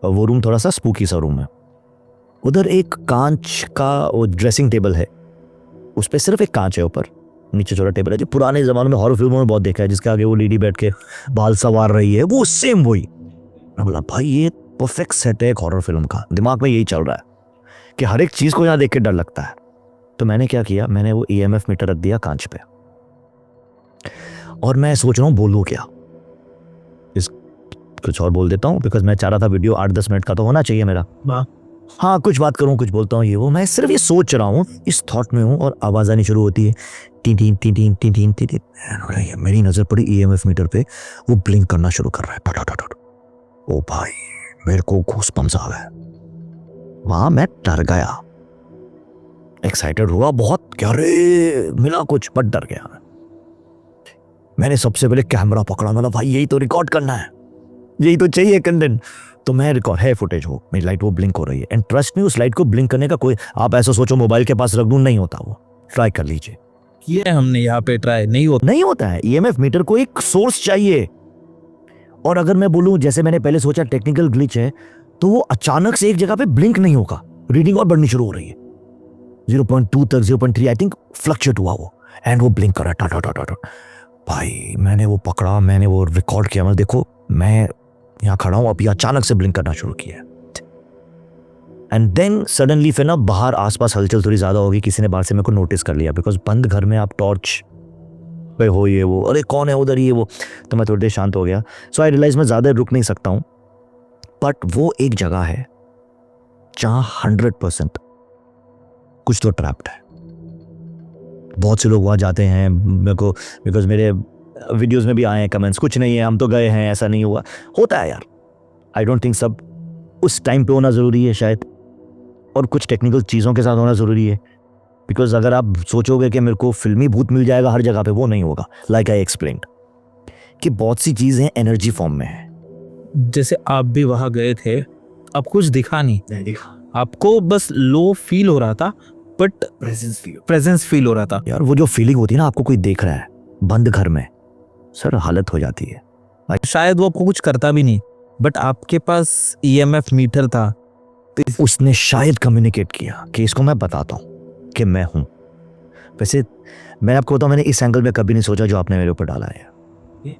और वो रूम थोड़ा सा स्पूकी सा रूम है, उधर एक कांच का वो ड्रेसिंग टेबल है, उस पर सिर्फ एक कांच है, ऊपर नीचे छोटा टेबल है, जो पुराने ज़माने में हॉरर फिल्मों में बहुत देखा है, जिसके आगे वो लेडी बैठ के बाल संवार रही है, वो सेम वही। मैं बोला भाई ये परफेक्ट सेट है एक हॉरर फिल्म का, दिमाग में यही चल रहा है कि हर एक चीज़ को यहाँ देख के डर लगता है। तो मैंने क्या किया, मैंने वो EMF मीटर रख दिया कांच पे, और मैं सोच रहा हूँ बोलूँ क्या, कुछ और बोल देता हूँ, बिकॉज मैं चाह रहा था वीडियो 8-10 मिनट का तो होना चाहिए मेरा। हाँ कुछ बात करूँ, कुछ बोलता हूँ, ये वो, मैं सिर्फ ये सोच रहा हूँ, इस थॉट में हूँ, और आवाज़ आनी शुरू होती है, T T T T T T T T. मेरी नज़र पड़ी EMF मीटर पे, वो ब्लिंक करना शुरू कर रहा है, ओ भाई मेरे को गूज़बम्स आ गए। वहाँ मैं डर गया, एक्साइटेड हुआ बहुत, क्या रे मिला कुछ, बट डर गया। मैंने सबसे पहले कैमरा पकड़ा, मतलब भाई यही तो रिकॉर्ड करना है, यही तो चाहिए कंटेंट। तो मैं रिकॉर्ड है फुटेज, हो मेरी लाइट वो ब्लिंक हो रही है, एंड ट्रस्ट मी उस लाइट को ब्लिंक करने का कोई, आप ऐसा सोचो मोबाइल के पास रख दूं, नहीं होता, वो ट्राई कर लीजिए, ये हमने यहाँ पे ट्राई नहीं होता है। EMF मीटर को एक सोर्स चाहिए, और अगर मैं बोलूं जैसे मैंने पहले सोचा टेक्निकल ग्लिच है, तो वो अचानक से एक जगह पे ब्लिंक नहीं होगा, रीडिंग और बढ़नी शुरू हो रही है, 0.2 तक 0.3 आई थिंक फ्लक्चुएट हुआ वो, एंड वो ब्लिंक कर रहा है। भाई मैंने वो पकड़ा, मैंने वो रिकॉर्ड किया, मैं देखो मैं यहाँ खड़ा हूँ, अभी अचानक से ब्लिंक करना शुरू किया, एंड देन सडनली फिर ना बाहर आसपास हलचल थोड़ी ज़्यादा होगी, किसी ने बाहर से मेरे को नोटिस कर लिया, बिकॉज बंद घर में आप टॉर्च पे हो, ये वो, अरे कौन है उधर, ये वो। तो मैं थोड़ी देर शांत हो गया। सो आई रियलाइज मैं ज़्यादा रुक नहीं सकता हूँ, बट वो एक जगह है जहाँ 100% कुछ तो ट्रैप्ड है। बहुत से लोग वहाँ जाते हैं, मेरे को बिकॉज मेरे वीडियोस में भी आए हैं कमेंट्स, कुछ नहीं है, हम तो गए हैं, ऐसा नहीं हुआ। होता है यार, आई डोंट थिंक सब उस टाइम पे होना ज़रूरी है शायद, और कुछ टेक्निकल चीज़ों के साथ होना ज़रूरी है। बिकॉज अगर आप सोचोगे कि मेरे को फिल्मी भूत मिल जाएगा हर जगह पे, वो नहीं होगा। लाइक आई एक्सप्लेन्ड कि बहुत सी चीज़ें एनर्जी फॉर्म में है। जैसे आप भी वहां गए थे, अब कुछ दिखा नहीं, आपको बस लो फील हो रहा था, बट प्रेजेंस फील हो रहा था। यार वो जो फीलिंग होती है ना, आपको कोई देख रहा है बंद घर में, सर हालत हो जाती है। शायद वो आपको कुछ करता भी नहीं, बट आपके पास EMF मीटर था। उसने शायद कम्युनिकेट किया कि इसको मैं बताता हूँ कि मैं हूँ। वैसे मैं आपको बताऊँ, मैंने इस एंगल में कभी नहीं सोचा जो आपने मेरे ऊपर डाला है।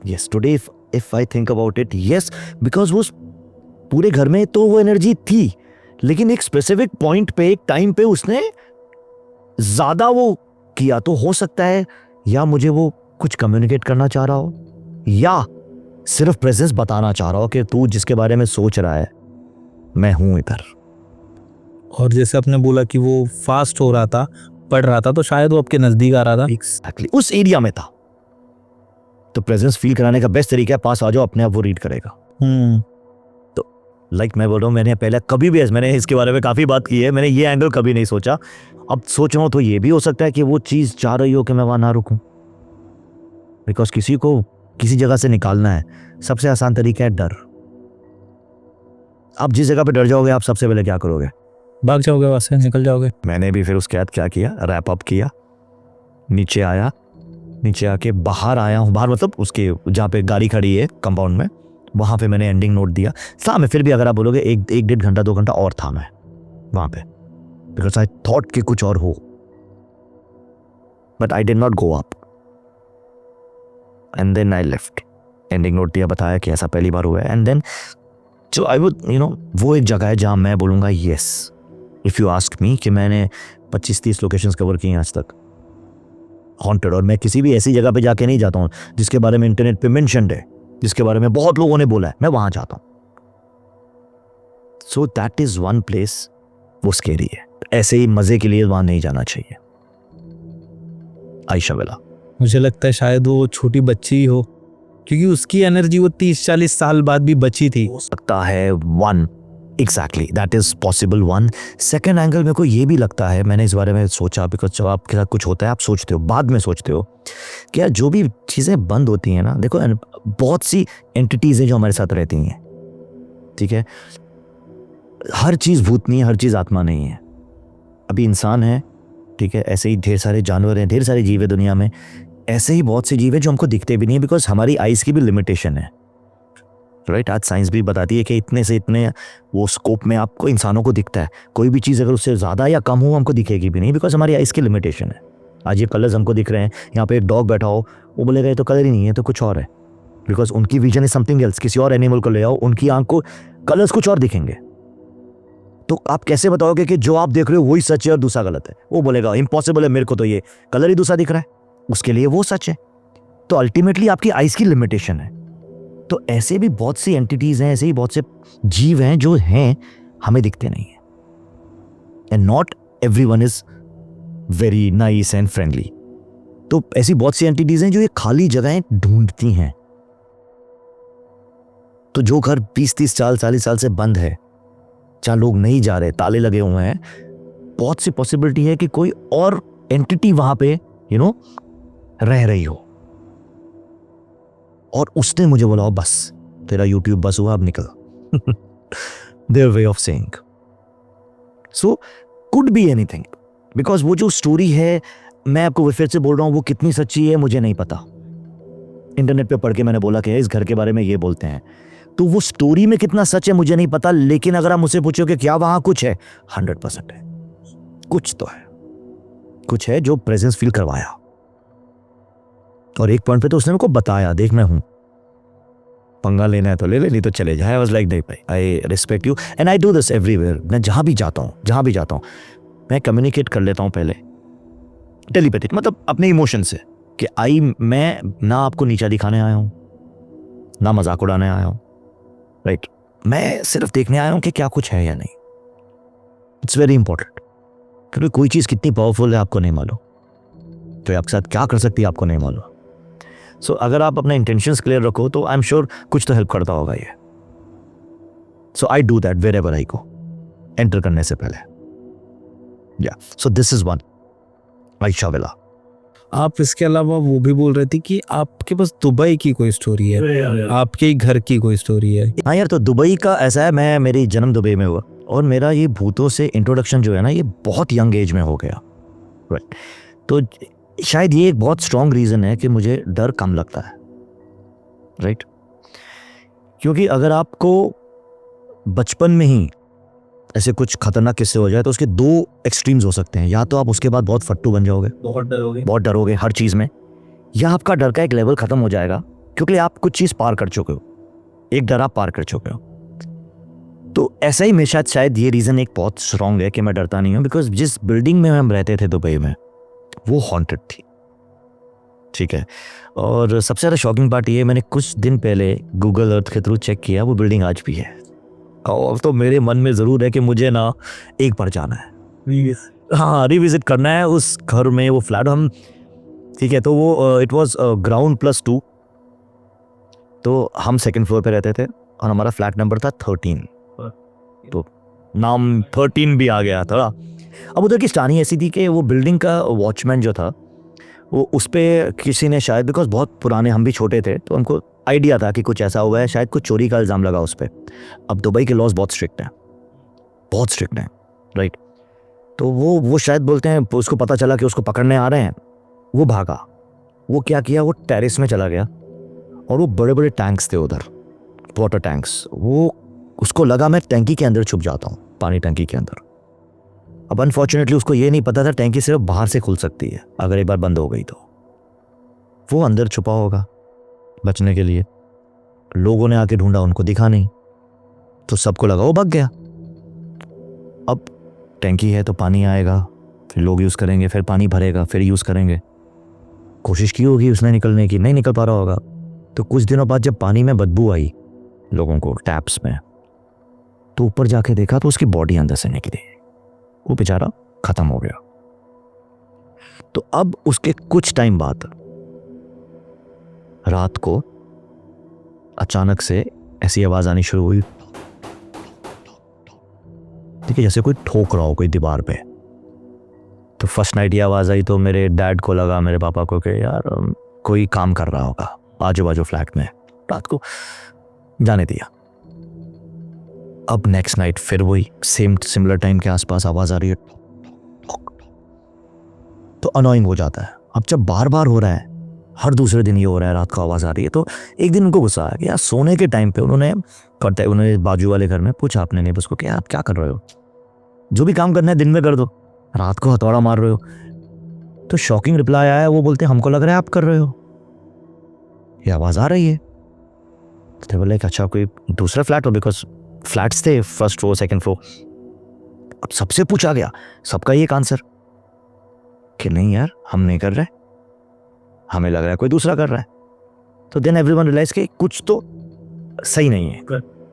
Yes, today if I think about it, yes, because वो पूरे घर में तो वो एनर्जी थी, लेकिन एक स्पेसिफिक पॉइंट पे, एक टाइम पे उसने ज्यादा वो किया। तो हो सकता है या मुझे वो कुछ कम्युनिकेट करना चाह रहा हो, या सिर्फ प्रेजेंस बताना चाह रहा हो कि तू जिसके बारे में सोच रहा है, मैं हूं इधर। और जैसे आपने बोला कि वो फास्ट हो रहा था, पढ़ रहा था, तो शायद वो आपके नजदीक आ रहा था। एग्जैक्टली उस एरिया में था। तो प्रेजेंस फील कराने का बेस्ट तरीका है पास आ जाओ, अपने आप वो रीड करेगा। तो लाइक मैं बोल रहा हूँ, मैंने पहले कभी भी, मैंने इसके बारे में काफ़ी बात की है, मैंने ये एंगल कभी नहीं सोचा। अब सोच रहा हूँ तो ये भी हो सकता है कि वो चीज़ चाह रही हो कि मैं वहाँ ना रुकूं। बिकॉज किसी को किसी जगह से निकालना है, सबसे आसान तरीका है डर। आप जिस जगह पे डर जाओगे, आप सबसे पहले क्या करोगे? भाग जाओगे, वहां से निकल जाओगे। मैंने भी फिर उसके बाद क्या किया, रैप अप किया, नीचे आया, नीचे आके बाहर आया हूँ, बाहर मतलब उसके जहाँ पे गाड़ी खड़ी है कंपाउंड में, वहाँ पे मैंने एंडिंग नोट दिया। था मैं फिर भी, अगर आप बोलोगे, एक 1.5 घंटा 2 घंटा और था मैं वहाँ पे, बिकॉज आई थॉट कि कुछ और हो, but I did not go up, and then I left. Ending note दिया, बताया कि ऐसा पहली बार हुआ है, एंड देन जो आई वुड वो एक जगह है जहाँ मैं बोलूँगा yes, if you ask me, कि मैंने 25-30 लोकेशंस कवर की हैं आज तक हॉन्टेड। और मैं किसी भी ऐसी जगह पे जाके नहीं जाता हूँ जिसके बारे में इंटरनेट पे मेंशन्ड है, जिसके बारे में बहुत लोगों ने बोला है, मैं वहां जाता हूँ। So that is one place, वो स्केरी है। ऐसे ही मजे के लिए वहां नहीं जाना चाहिए। आयशा वेला, मुझे लगता है शायद वो छोटी बच्ची ही हो, क्योंकि उसकी एनर्जी वो 30-40 साल बाद भी बची थी। हो सकता है one, exactly that is possible one. Second angle मेरे को ये भी लगता है, मैंने इस बारे में सोचा, बिकॉज जब आपके साथ कुछ होता है आप सोचते हो, बाद में सोचते हो कि यार जो भी चीज़ें बंद होती हैं ना, देखो बहुत सी एंटिटीज हैं जो हमारे साथ रहती हैं, ठीक है, हर चीज़ भूत नहीं है, हर चीज़ आत्मा नहीं है। अभी इंसान है, ठीक है, ऐसे ही ढेर सारे जानवर हैं, ढेर सारे जीव है दुनिया में, ऐसे ही बहुत से जीव है जो हमको दिखते भी नहीं है, बिकॉज हमारी आइज की भी लिमिटेशन है, राइट। आज साइंस भी बताती है कि इतने से इतने वो स्कोप में आपको इंसानों को दिखता है, कोई भी चीज़ अगर उससे ज़्यादा या कम हो हमको दिखेगी भी नहीं, बिकॉज हमारी आइज की लिमिटेशन है। आज ये कलर्स हमको दिख रहे हैं, यहाँ पे एक डॉग बैठा हो, वो बोलेगा ये तो कलर ही नहीं है, तो कुछ और है, बिकॉज उनकी विजन इज समथिंग एल्स। किसी और एनिमल को ले आओ, उनकी आंख को कलर्स कुछ और दिखेंगे। तो आप कैसे बताओगे कि जो आप देख रहे हो वही सच है और दूसरा गलत है? वो बोलेगा इम्पॉसिबल है, मेरे को तो ये कलर ही दूसरा दिख रहा है, उसके लिए वो सच है। तो अल्टीमेटली आपकी आइज की लिमिटेशन है। तो ऐसे भी बहुत सी एंटिटीज हैं, ऐसे ही बहुत से जीव हैं जो हैं, हमें दिखते नहीं है। And not everyone is very nice and friendly. तो ऐसी बहुत सी एंटिटीज हैं जो ये खाली जगहें ढूंढती हैं। तो जो घर 20-30 साल 40 साल से बंद है, जहां लोग नहीं जा रहे, ताले लगे हुए हैं, बहुत सी पॉसिबिलिटी है कि कोई और एंटिटी वहां पे रह रही हो, और उसने मुझे बोला बस तेरा यूट्यूब बस हुआ, अब निकल। Their way of saying. So could be anything, because वो जो स्टोरी है, मैं आपको फिर से बोल रहा हूं, वो कितनी सच्ची है मुझे नहीं पता। इंटरनेट पे पढ़ के मैंने बोला कि इस घर के बारे में ये बोलते हैं, तो वो स्टोरी में कितना सच है मुझे नहीं पता। लेकिन अगर आप मुझसे पूछो कि क्या वहां कुछ है, 100% है, कुछ तो है, कुछ है जो प्रेजेंस फील करवाया। और एक पॉइंट पे तो उसने मेरे को बताया, देख मैं हूं, पंगा लेना है तो ले ले, नहीं तो चले जाए। आई वाज लाइक भाई, I respect you and I do this everywhere. मैं जहां भी जाता हूं मैं कम्युनिकेट कर लेता हूं पहले टेलीपैथिक, मतलब अपने इमोशन से, कि मैं ना आपको नीचा दिखाने आया हूं, ना मजाक उड़ाने आया हूं, राइट। मैं सिर्फ देखने आया हूं कि क्या कुछ है या नहीं। इट्स वेरी इंपॉर्टेंट, क्योंकि कोई चीज़ कितनी पावरफुल है आपको नहीं मालूम, तो आपके साथ क्या कर सकती है आपको नहीं मालूम। सो अगर आप अपने इंटेंशंस क्लियर रखो तो आई एम श्योर कुछ तो हेल्प करता होगा ये. So I do that wherever I go, enter करने से पहले. Yeah so this is one Ayesha villa. आप इसके अलावा वो भी बोल रहे थे कि आपके पास दुबई की कोई स्टोरी है, आपके ही घर की कोई स्टोरी है. हाँ यार, तो दुबई का ऐसा है, मैं मेरी जन्म दुबई में हुआ और मेरा ये भूतों से इंट्रोडक्शन जो है ना, ये बहुत यंग एज में हो गया. राइट. तो शायद ये एक बहुत स्ट्रॉन्ग रीज़न है कि मुझे डर कम लगता है. राइट. क्योंकि अगर आपको बचपन में ही ऐसे कुछ खतरनाक किस्से हो जाए तो उसके दो एक्सट्रीम्स हो सकते हैं. या तो आप उसके बाद बहुत फट्टू बन जाओगे, बहुत डरोगे हर चीज़ में, या आपका डर का एक लेवल ख़त्म हो जाएगा क्योंकि आप कुछ चीज़ पार कर चुके हो, एक डर आप पार कर चुके हो. तो ऐसा ही मेरे साथ शायद ये रीज़न एक बहुत स्ट्रॉन्ग है कि मैं डरता नहीं हूँ, बिकॉज जिस बिल्डिंग में हम रहते थे दुबई में वो हॉन्टेड थी. ठीक है. और सबसे ज़्यादा शॉकिंग पार्ट ये, मैंने कुछ दिन पहले गूगल अर्थ के थ्रू चेक किया, वो बिल्डिंग आज भी है. और तो मेरे मन में ज़रूर है कि मुझे ना एक बार जाना है, हाँ रिविजिट करना है उस घर में, वो फ्लैट हम. ठीक है. तो वो इट वाज ग्राउंड +2, तो हम सेकंड फ्लोर पे रहते थे और हमारा फ्लैट नंबर था 13. तो नाम 13 भी आ गया था. अब उधर की स्टानी ऐसी थी कि वो बिल्डिंग का वॉचमैन जो था वो उस पर किसी ने शायद, बिकॉज बहुत पुराने, हम भी छोटे थे तो हमको आइडिया था कि कुछ ऐसा हुआ है, शायद कुछ चोरी का इल्ज़ाम लगा उस पर. अब दुबई के लॉज बहुत स्ट्रिक्ट हैं, बहुत स्ट्रिक्ट हैं. राइट. तो वो शायद बोलते हैं, उसको पता चला कि उसको पकड़ने आ रहे हैं, वो भागा. वो क्या किया, वो टेरेस में चला गया और वो बड़े बड़े टैंक्स थे उधर, वाटर टैंक्स. वो उसको लगा मैं टैंकी के अंदर छुप जाता हूँ, पानी टैंकी के अंदर. अब अनफॉर्चुनेटली उसको ये नहीं पता था टैंकी सिर्फ बाहर से खुल सकती है, अगर एक बार बंद हो गई तो. वो अंदर छुपा होगा बचने के लिए. लोगों ने आके ढूंढा, उनको दिखा नहीं, तो सबको लगा वो भाग गया. अब टैंकी है तो पानी आएगा, फिर लोग यूज़ करेंगे, फिर पानी भरेगा, फिर यूज़ करेंगे. कोशिश की होगी उसने निकलने की, नहीं निकल पा रहा होगा. तो कुछ दिनों बाद जब पानी में बदबू आई लोगों को टैप्स में, तो ऊपर जाके देखा तो उसकी बॉडी अंदर से निकली, वो बेचारा खत्म हो गया. तो अब उसके कुछ टाइम बाद रात को अचानक से ऐसी आवाज आनी शुरू हुई, ठीक है, जैसे कोई ठोक रहा हो कोई दीवार पे. तो फर्स्ट नाइट ये आवाज आई तो मेरे डैड को लगा, मेरे पापा को, कि यार कोई काम कर रहा होगा आजू बाजू फ्लैट में. रात को जाने दिया. अब नेक्स्ट नाइट फिर वही सेम सिमिलर टाइम के आसपास आवाज आ रही है, तो अनोइंग हो जाता है. अब जब बार बार हो रहा है, हर दूसरे दिन ये हो रहा है, रात को आवाज आ रही है, तो एक दिन उनको गुस्सा आया कि यार सोने के टाइम पे उन्होंने बाजू वाले घर में पूछा अपने नेबर्स को कि आप क्या कर रहे हो, जो भी काम करना है दिन में कर दो, रात को हथौड़ा मार रहे हो. तो शॉकिंग रिप्लाई आया, वो बोलते हमको लग रहा है आप कर रहे हो, ये आवाज आ रही है. तो बोले कि अच्छा कोई दूसरा फ्लैट हो, बिकॉज फ्लैट्स थे फर्स्ट फ्लोर सेकंड फ्लोर. अब सबसे पूछा गया, सबका एक आंसर कि नहीं यार हम नहीं कर रहे, हमें लग रहा है कोई दूसरा कर रहा है. तो देन एवरीवन रियलाइज कि कुछ तो सही नहीं है,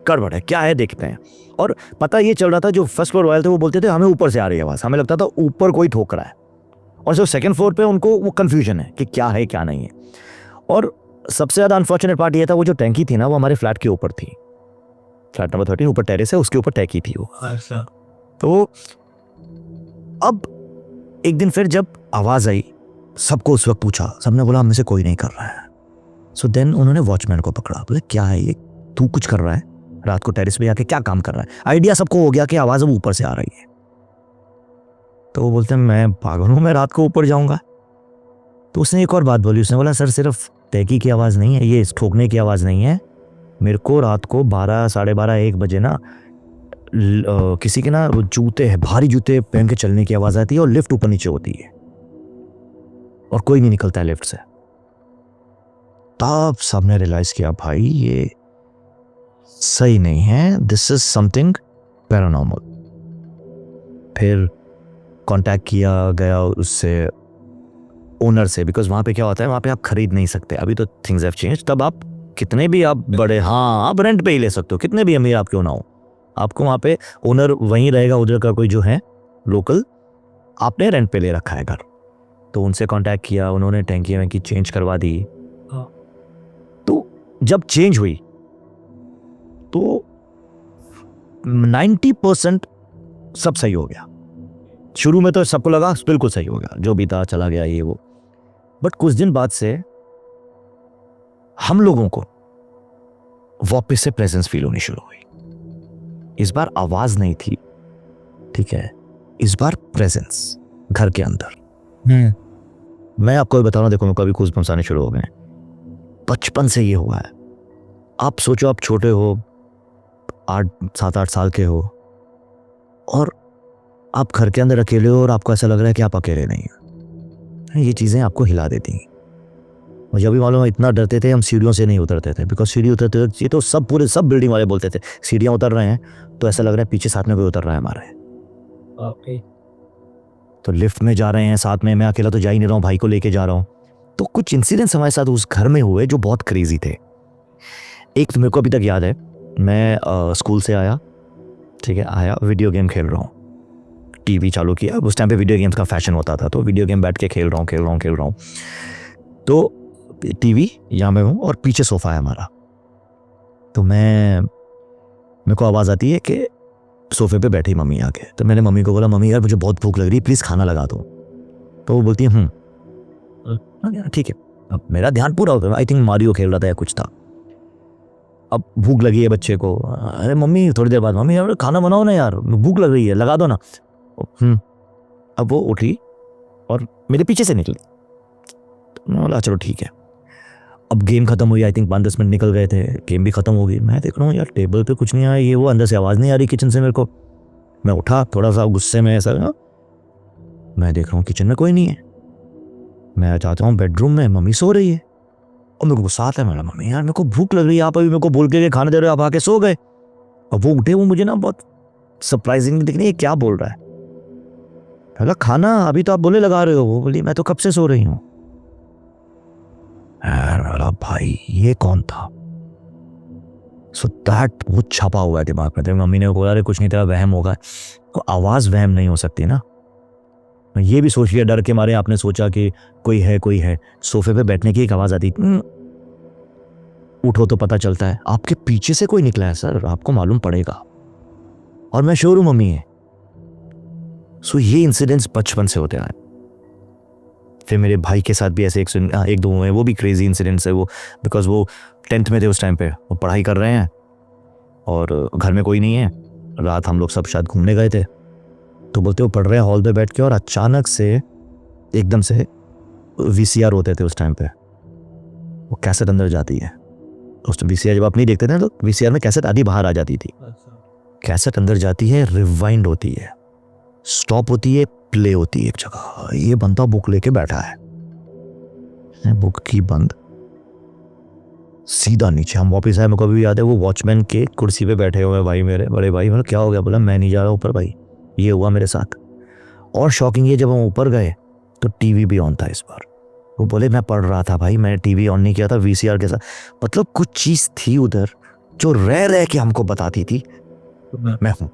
गड़बड़ है, क्या है देखते हैं. और पता ये चल रहा था, जो फर्स्ट फ्लोर वाले थे वो बोलते थे हमें ऊपर से आ रही है आवाज़, हमें लगता था ऊपर कोई ठोक रहा है. और जो सेकंड फ्लोर पे उनको वो कंफ्यूजन है कि क्या है क्या नहीं है. और सबसे ज़्यादा अनफॉर्चुनेट पार्ट ये था, वो जो टैंकी थी ना वो हमारे फ्लैट के ऊपर थी, फ्लैट नंबर 13 ऊपर टेरेस है, उसके ऊपर टैंकी थी वो. तो अब एक दिन फिर जब आवाज़ आई, सबको उस वक्त पूछा, सबने बोला हम में से कोई नहीं कर रहा है. सो देन उन्होंने वॉचमैन को पकड़ा, बोले क्या है ये, तू कुछ कर रहा है रात को टेरेस पे जाके, क्या काम कर रहा है. आइडिया सबको हो गया कि आवाज़ अब ऊपर से आ रही है. तो वो बोलते हैं मैं पागल हूँ, मैं रात को ऊपर जाऊँगा. तो उसने एक और बात बोली, उसने बोला सर सिर्फ टैंकी की आवाज़ नहीं है, ये ठोकने की आवाज़ नहीं है, मेरे को रात को 12, साढ़े 12, 1 बजे ना किसी के ना जूते है, भारी जूते पहन के चलने की आवाज़ आती है और लिफ्ट ऊपर नीचे होती है और कोई नहीं निकलता है लिफ्ट से. तब सबने रियलाइज किया भाई ये सही नहीं है, दिस इज समथिंग पैरानॉर्मल. फिर कांटेक्ट किया गया उससे, ओनर से, बिकॉज वहाँ पे क्या होता है, वहाँ पे आप खरीद नहीं सकते, अभी तो थिंग्स हैव चेंज. तब आप कितने भी आप बड़े, हाँ आप रेंट पे ही ले सकते हो, कितने भी अमीर आप क्यों ना हो, आपको वहाँ पे ओनर वहीं रहेगा, उधर का कोई जो है लोकल, आपने रेंट पे ले रखा है घर. तो उनसे कांटेक्ट किया, उन्होंने टैंकी वैंकी चेंज करवा दी. जब चेंज हुई तो 90% सब सही हो गया। शुरू में तो सबको लगा बिल्कुल सही हो गया, जो भी था चला गया ये वो, बट कुछ दिन बाद से हम लोगों को वापस से प्रेजेंस फील होनी शुरू हुई। इस बार आवाज नहीं थी, ठीक है, इस बार प्रेजेंस घर के अंदर। मैं आपको भी बता रहा हूं, देखो मेरे को अभी गूज़बम्प्स आने शुरू हो गए। बचपन से ये हुआ है। आप सोचो, आप छोटे हो, 7-8 साल के हो, और आप घर के अंदर अकेले हो और आपको ऐसा लग रहा है कि आप अकेले नहीं हो। ये चीज़ें आपको हिला देती हैं। मुझे अभी मालूम है, इतना डरते थे हम, सीढ़ियों से नहीं उतरते थे, बिकॉज सीढ़ी उतरते ये तो सब पूरे सब बिल्डिंग वाले बोलते थे सीढ़ियाँ उतर रहे हैं तो ऐसा लग रहा है पीछे साथ में कोई उतर रहा है हमारे। तो लिफ्ट में जा रहे हैं साथ में, मैं अकेला तो जा ही नहीं रहा हूँ, भाई को लेके जा रहा हूँ। तो कुछ इंसिडेंट्स हमारे साथ उस घर में हुए जो बहुत क्रेजी थे। एक तो मेरे को अभी तक याद है, मैं स्कूल से आया, ठीक है, आया, वीडियो गेम खेल रहा हूँ, टीवी चालू किया। उस टाइम पे वीडियो गेम्स का फैशन होता था, तो वीडियो गेम बैठ के खेल रहा हूँ। तो टीवी यहाँ में हूँ और पीछे सोफा है हमारा। तो मेरे को आवाज़ आती है कि सोफे पे बैठी मम्मी आके। तो मैंने मम्मी को बोला, मम्मी यार मुझे बहुत भूख लग रही है, प्लीज़ खाना लगा दो। तो वो बोलती है ठीक है। अब मेरा ध्यान पूरा होता है, आई थिंक मारियो खेल रहा था या कुछ था। अब भूख लगी है बच्चे को, अरे मम्मी थोड़ी देर बाद, मम्मी यार खाना बनाओ ना यार, भूख लग रही है, लगा दो ना। अब वो उठी और मेरे पीछे से निकली। तो मैं बोला चलो ठीक है। अब गेम खत्म हुई, आई थिंक 5-10 मिनट निकल गए थे, गेम भी खत्म हो गई। मैं देख रहा हूँ यार टेबल पे कुछ नहीं आया, ये वो, अंदर से आवाज़ नहीं आ रही किचन से मेरे को। मैं उठा थोड़ा सा गुस्से में ऐसा, मैं देख रहा हूँ किचन में कोई नहीं है। मैं जाता हूँ बेडरूम में, मम्मी सो रही है और मेरे को गुस्सा आता है। मैं बोला, मम्मी यार मेरे को भूख लग रही है, आप अभी मेरे को बोल के खाना दे रहे हो, आप आके सो गए। और वो उठे, वो मुझे ना बहुत सरप्राइजिंग दिख रही है, क्या बोल रहा है। बोला खाना अभी तो आप बोले लगा रहे हो। वो बोली मैं तो कब से सो रही हूँ। बोला भाई ये कौन था। सो दैट वो छपा हुआ है दिमाग में। मम्मी ने बोला अरे कुछ नहीं, तेरा वहम होगा। तो आवाज़ वहम नहीं हो सकती ना। ये भी सोच लिया, डर के मारे आपने सोचा कि कोई है। सोफे पे बैठने की एक आवाज़ आती, उठो तो पता चलता है आपके पीछे से कोई निकला है सर, आपको मालूम पड़ेगा। और मैं श्योर हूं मम्मी है। सो ये इंसिडेंट्स बचपन से होते आए। फिर मेरे भाई के साथ भी ऐसे एक दो हुए, वो भी क्रेजी इंसिडेंट्स है वो, बिकॉज वो 10th में थे उस टाइम पे, वो पढ़ाई कर रहे हैं और घर में कोई नहीं है। रात हम लोग सब शायद घूमने गए थे, तो बोलते वो पढ़ रहे हैं हॉल पे बैठ के, और अचानक से एकदम से VCR होते थे उस टाइम पे, वो कैसेट अंदर जाती है। उस टाइम VCR जब आप नहीं देखते थे तो VCR में कैसेट आधी बाहर आ जाती थी। कैसेट अंदर जाती है, रिवाइंड होती है, स्टॉप होती है, प्ले होती है एक जगह। ये बंदा बुक लेके बैठा है, बुक की बंद, सीधा नीचे। हम वापस आए, मेरे को भी याद है, वो वॉचमैन के कुर्सी पे बैठे हुए भाई, मेरे बड़े भाई। मतलब क्या हो गया, बोला मैं नहीं जा रहा ऊपर भाई, ये हुआ मेरे साथ। और शॉकिंग ये, जब हम ऊपर गए तो टीवी भी ऑन था इस बार। वो बोले मैं पढ़ रहा था भाई, मैंने टीवी ऑन नहीं किया था, VCR के साथ। मतलब कुछ चीज थी उधर जो रह के हमको बताती थी मैं हूं।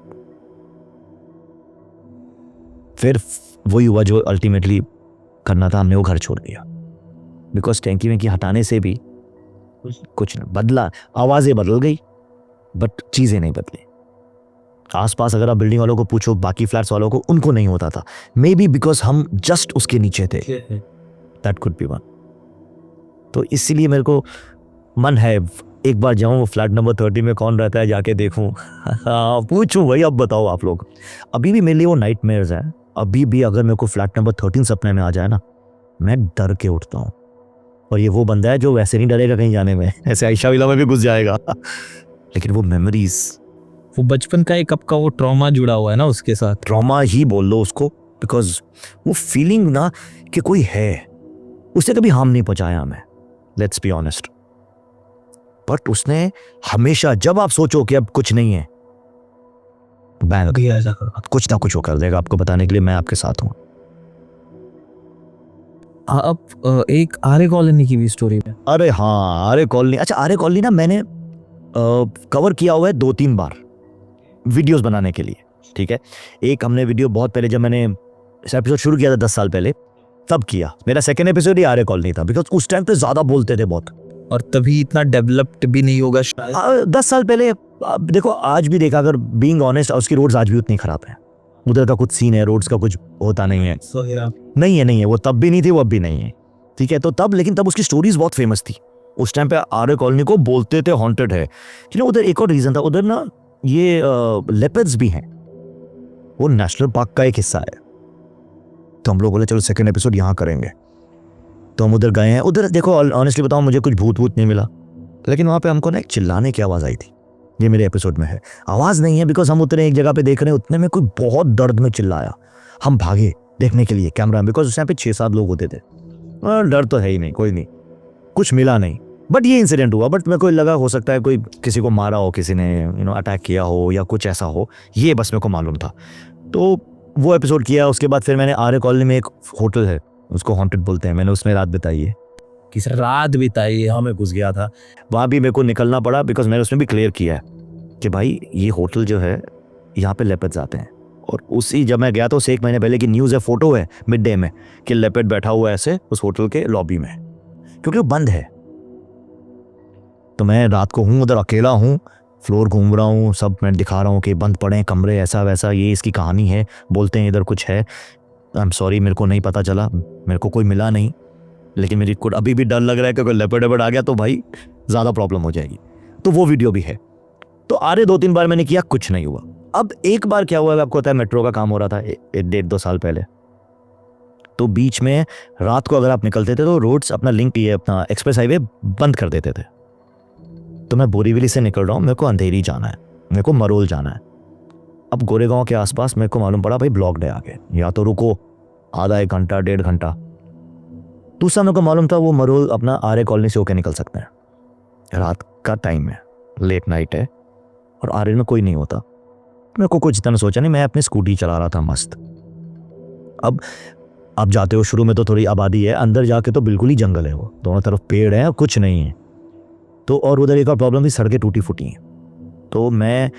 फिर वही हुआ जो अल्टीमेटली करना था, हमने वो घर छोड़ दिया, बिकॉज टैंकी में की हटाने से भी कुछ नहीं बदला। आवाजें बदल गई बट चीजें नहीं बदली। आसपास अगर आप बिल्डिंग वालों को पूछो, बाकी फ्लैट्स वालों को, उनको नहीं होता था। मे बी बिकॉज हम जस्ट उसके नीचे थे, दैट कुड बी वन। तो इसीलिए मेरे को मन है एक बार जाऊं फ्लैट नंबर 30 में कौन रहता है, जाके देखूं। हाँ पूछूं भाई, अब बताओ आप लोग। अभी भी मेरे लिए वो नाइटमेयर्स है। अभी भी अगर मेरे को फ्लैट नंबर 13 सपने में आ जाए ना, मैं डर के उठता हूँ। और ये वो बंदा है जो वैसे नहीं डरेगा कहीं जाने में, ऐसे आयशा विला में भी घुस जाएगा। लेकिन वो मेमोरीज, वो बचपन का एक आपका वो ट्रॉमा जुड़ा हुआ है ना उसके साथ। ट्रॉमा ही बोल लो उसको, बिकॉज वो फीलिंग ना कि कोई है, उससे कभी हार्म नहीं पहुंचाया हमें, लेट्स बी ऑनेस्ट। बट उसने हमेशा, जब आप सोचो कि अब कुछ नहीं है, कुछ ना कुछ वो कर देगा आपको बताने के लिए मैं आपके साथ हूँ। अब एक आर्य कॉलोनी की भी स्टोरी है। अरे हाँ, आर्य कॉलोनी। अच्छा, आर्य कॉलोनी ना मैंने कवर किया हुआ है 2-3 बार वीडियोस बनाने के लिए, ठीक है। एक हमने वीडियो बहुत पहले, जब मैंने एपिसोड शुरू किया था 10 साल पहले, तब किया। मेरा सेकंड एपिसोड ही आर्य कॉलोनी था, बिकॉज उस टाइम पे ज्यादा बोलते थे बहुत। और तभी इतना डेवलप्ड भी नहीं होगा शायद। 10 साल पहले देखो, आज भी देखा, अगर बीइंग ऑनेस्ट, उसकी रोड्स आज भी उतनी खराब है। उधर का कुछ सीन है, रोड्स का कुछ होता नहीं है। नहीं है वो तब भी नहीं थी, वो अब भी नहीं है, ठीक है। तो तब, लेकिन तब उसकी स्टोरीज बहुत फेमस थी उस टाइम पे। आर्य कॉलोनी को बोलते थे हॉन्टेड है, उधर एक और रीजन था, उधर ना ये लेपर्ड्स भी हैं, वो नेशनल पार्क का एक हिस्सा है। तो हम लोग बोले चलो सेकंड एपिसोड यहाँ करेंगे, तो हम उधर गए हैं। उधर देखो, ऑनेस्टली बताऊं, मुझे कुछ भूत नहीं मिला, लेकिन वहाँ पे हमको ना एक चिल्लाने की आवाज़ आई थी। ये मेरे एपिसोड में है, आवाज़ नहीं है, बिकॉज हम उतने एक जगह पे देख रहे हैं, उतने में कोई बहुत दर्द में चिल्लाया। हम भागे देखने के लिए कैमरा में, बिकॉज उस टाइम पे 6-7 लोग होते थे। डर तो है ही नहीं, कोई नहीं, कुछ मिला नहीं। बट ये इंसिडेंट हुआ, बट मेरे को लगा हो सकता है कोई किसी को मारा हो, किसी ने अटैक किया हो या कुछ ऐसा हो, ये बस मेरे को मालूम था। तो वो एपिसोड किया। उसके बाद फिर मैंने आर्य कॉलोनी में एक होटल है, उसको हॉन्टेड बोलते हैं, मैंने उसमें रात बिताई है। किस रात बिताई? हाँ, मैं घुस गया था वहाँ भी, मेरे को निकलना पड़ा, बिकॉज मैंने उसमें भी क्लियर किया है कि भाई ये होटल जो है, यहाँ पे लेपर्ड्स आते हैं। और उसी जब मैं गया तो उससे 1 महीने पहले की न्यूज़ है, फोटो है मिड डे में, कि लेपर्ड बैठा हुआ है ऐसे उस होटल के लॉबी में, क्योंकि वो बंद है। तो मैं रात को हूँ उधर, अकेला हूँ, फ्लोर घूम रहा हूँ, सब मैं दिखा रहा हूँ कि बंद पड़े हैं कमरे, ऐसा वैसा, ये इसकी कहानी है, बोलते हैं इधर कुछ है। आई एम सॉरी, मेरे को नहीं पता चला, मेरे को कोई मिला नहीं, लेकिन मेरी को अभी भी डर लग रहा है कि कोई लेपर्ड आ गया तो भाई ज़्यादा प्रॉब्लम हो जाएगी। तो वो वीडियो भी है। तो आरे 2-3 बार मैंने किया, कुछ नहीं हुआ। अब एक बार क्या हुआ, आपको पता है, मेट्रो का काम हो रहा था 1-1.5-2 साल पहले। तो बीच में रात को अगर आप निकलते थे तो रोड्स अपना लिंक, ये अपना एक्सप्रेस हाईवे बंद कर देते थे। तो मैं बोरीवली से निकल रहा हूँ, मेरे को अंधेरी जाना है, मेरे को मरोल जाना है। अब गोरेगांव के आसपास मेरे को मालूम पड़ा भाई ब्लॉक्ड है आगे, या तो रुको आधा 1 घंटा 1.5 घंटा। दूसरा मेरे को मालूम था वो मरोल अपना आर्य कॉलोनी से होकर निकल सकते हैं। रात का टाइम है, लेट नाइट है, और आर्य में कोई नहीं होता। मेरे को कुछ इतना सोचा नहीं, मैं अपनी स्कूटी चला रहा था मस्त। अब आप जाते हो, शुरू में तो थोड़ी आबादी है, अंदर जाके तो बिल्कुल ही जंगल है, वो दोनों तरफ पेड़ है, कुछ नहीं है। तो और उधर एक और प्रॉब्लम थी, सड़कें टूटी फूटी हैं। तो मैं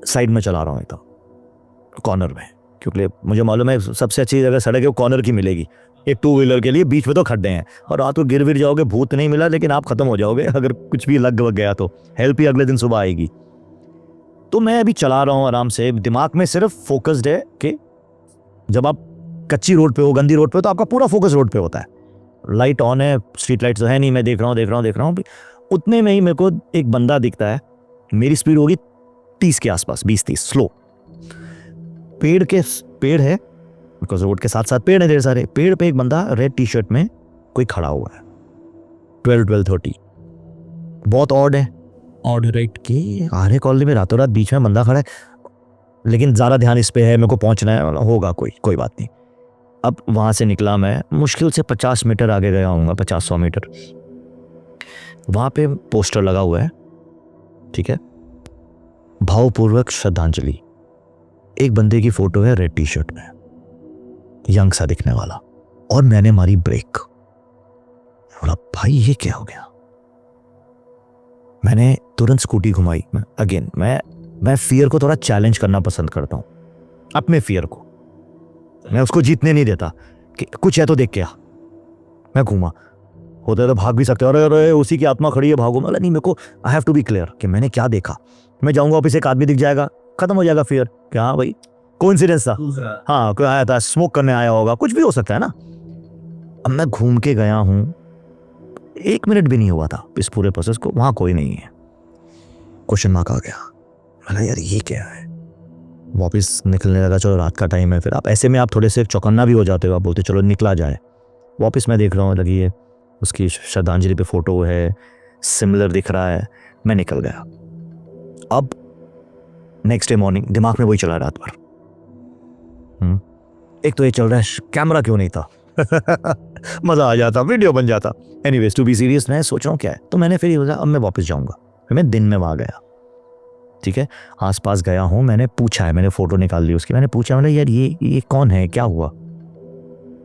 साइड में चला रहा हूँ एकदम कॉर्नर में, क्योंकि मुझे मालूम है सबसे अच्छी जगह सड़क है वो कॉर्नर की मिलेगी एक 2 व्हीलर के लिए। बीच में तो खड्डे हैं, और रात को गिर जाओगे, भूत नहीं मिला लेकिन आप खत्म हो जाओगे अगर कुछ भी लग गया तो। हेल्प ही अगले दिन सुबह आएगी। तो मैं अभी चला रहा हूँ आराम से, दिमाग में सिर्फ फोकस्ड है कि जब आप कच्ची रोड पे हो, गंदी रोड पे, तो आपका पूरा फोकस रोड पे होता है। लाइट ऑन है, स्ट्रीट लाइट तो है नहीं, मैं देख रहा हूँ। उतने में ही मेरे को एक बंदा दिखता है, मेरी स्पीड होगी 30 के आसपास, 20-30 स्लो। पेड़ है, बिकॉज रोड के साथ साथ पेड़ है ढेर सारे। पेड़ पे एक बंदा रेड टी-शर्ट में कोई खड़ा हुआ है, 12-30। बहुत ऑड है, ऑड राइट कि आर्य कॉलोनी में रातों रात बीच में बंदा खड़ा है, लेकिन ज़्यादा ध्यान इस पे है, मेरे को पहुंचना है, होगा कोई बात नहीं। अब वहाँ से निकला मैं, मुश्किल से 50 मीटर आगे गया हूँगा, 50-100 मीटर। वहाँ पे पोस्टर लगा हुआ है, ठीक है, भावपूर्वक श्रद्धांजलि। एक बंदे की फोटो है रेड टी-शर्ट में, यंग सा दिखने वाला। और मैंने मारी ब्रेक, बोला भाई ये क्या हो गया। मैंने तुरंत स्कूटी घुमाई। मैं फियर को थोड़ा चैलेंज करना पसंद करता हूँ, अपने फियर को मैं उसको जीतने नहीं देता कि कुछ है तो देख के आ। मैं घूमा, होता है तो भाग भी सकते हो, अरे उसी की आत्मा खड़ी है भागो। मतलब नहीं, मेरे को I have to be clear कि मैंने क्या देखा। मैं जाऊंगा ऑफिस, एक आदमी दिख जाएगा, खत्म हो जाएगा फियर कि हाँ भाई कोइंसिडेंस था, हाँ कोई आया था, स्मोक करने आया होगा, कुछ भी हो सकता है ना। अब मैं घूम के गया हूँ, 1 मिनट भी नहीं हुआ था इस पूरे प्रोसेस को, वहाँ कोई नहीं है। क्वेश्चन मार्क आ गया, मैंने यार ये क्या है। वापस निकलने लगा, चलो रात का टाइम है। फिर आप ऐसे में आप थोड़े से चौकन्ना भी हो जाते हो, आप बोलते चलो निकला जाए। वापस मैं देख रहा हूँ, लगी है उसकी श्रद्धांजलि पे फोटो है, सिमिलर दिख रहा है। मैं निकल गया। अब नेक्स्ट डे मॉर्निंग दिमाग में वही चला रात भर। एक तो ये चल रहा है कैमरा क्यों नहीं था मजा आ जाता, वीडियो बन जाता। एनीवेज टू बी सीरियस, मैं सोच रहा हूँ क्या है। तो मैंने फिर ये बोला अब मैं वापस जाऊंगा। फिर मैं दिन में वहाँ गया, ठीक है, आसपास गया हूँ। मैंने पूछा है, मैंने फोटो निकाल ली उसकी। मैंने पूछा, मैंने यार ये कौन है, क्या हुआ।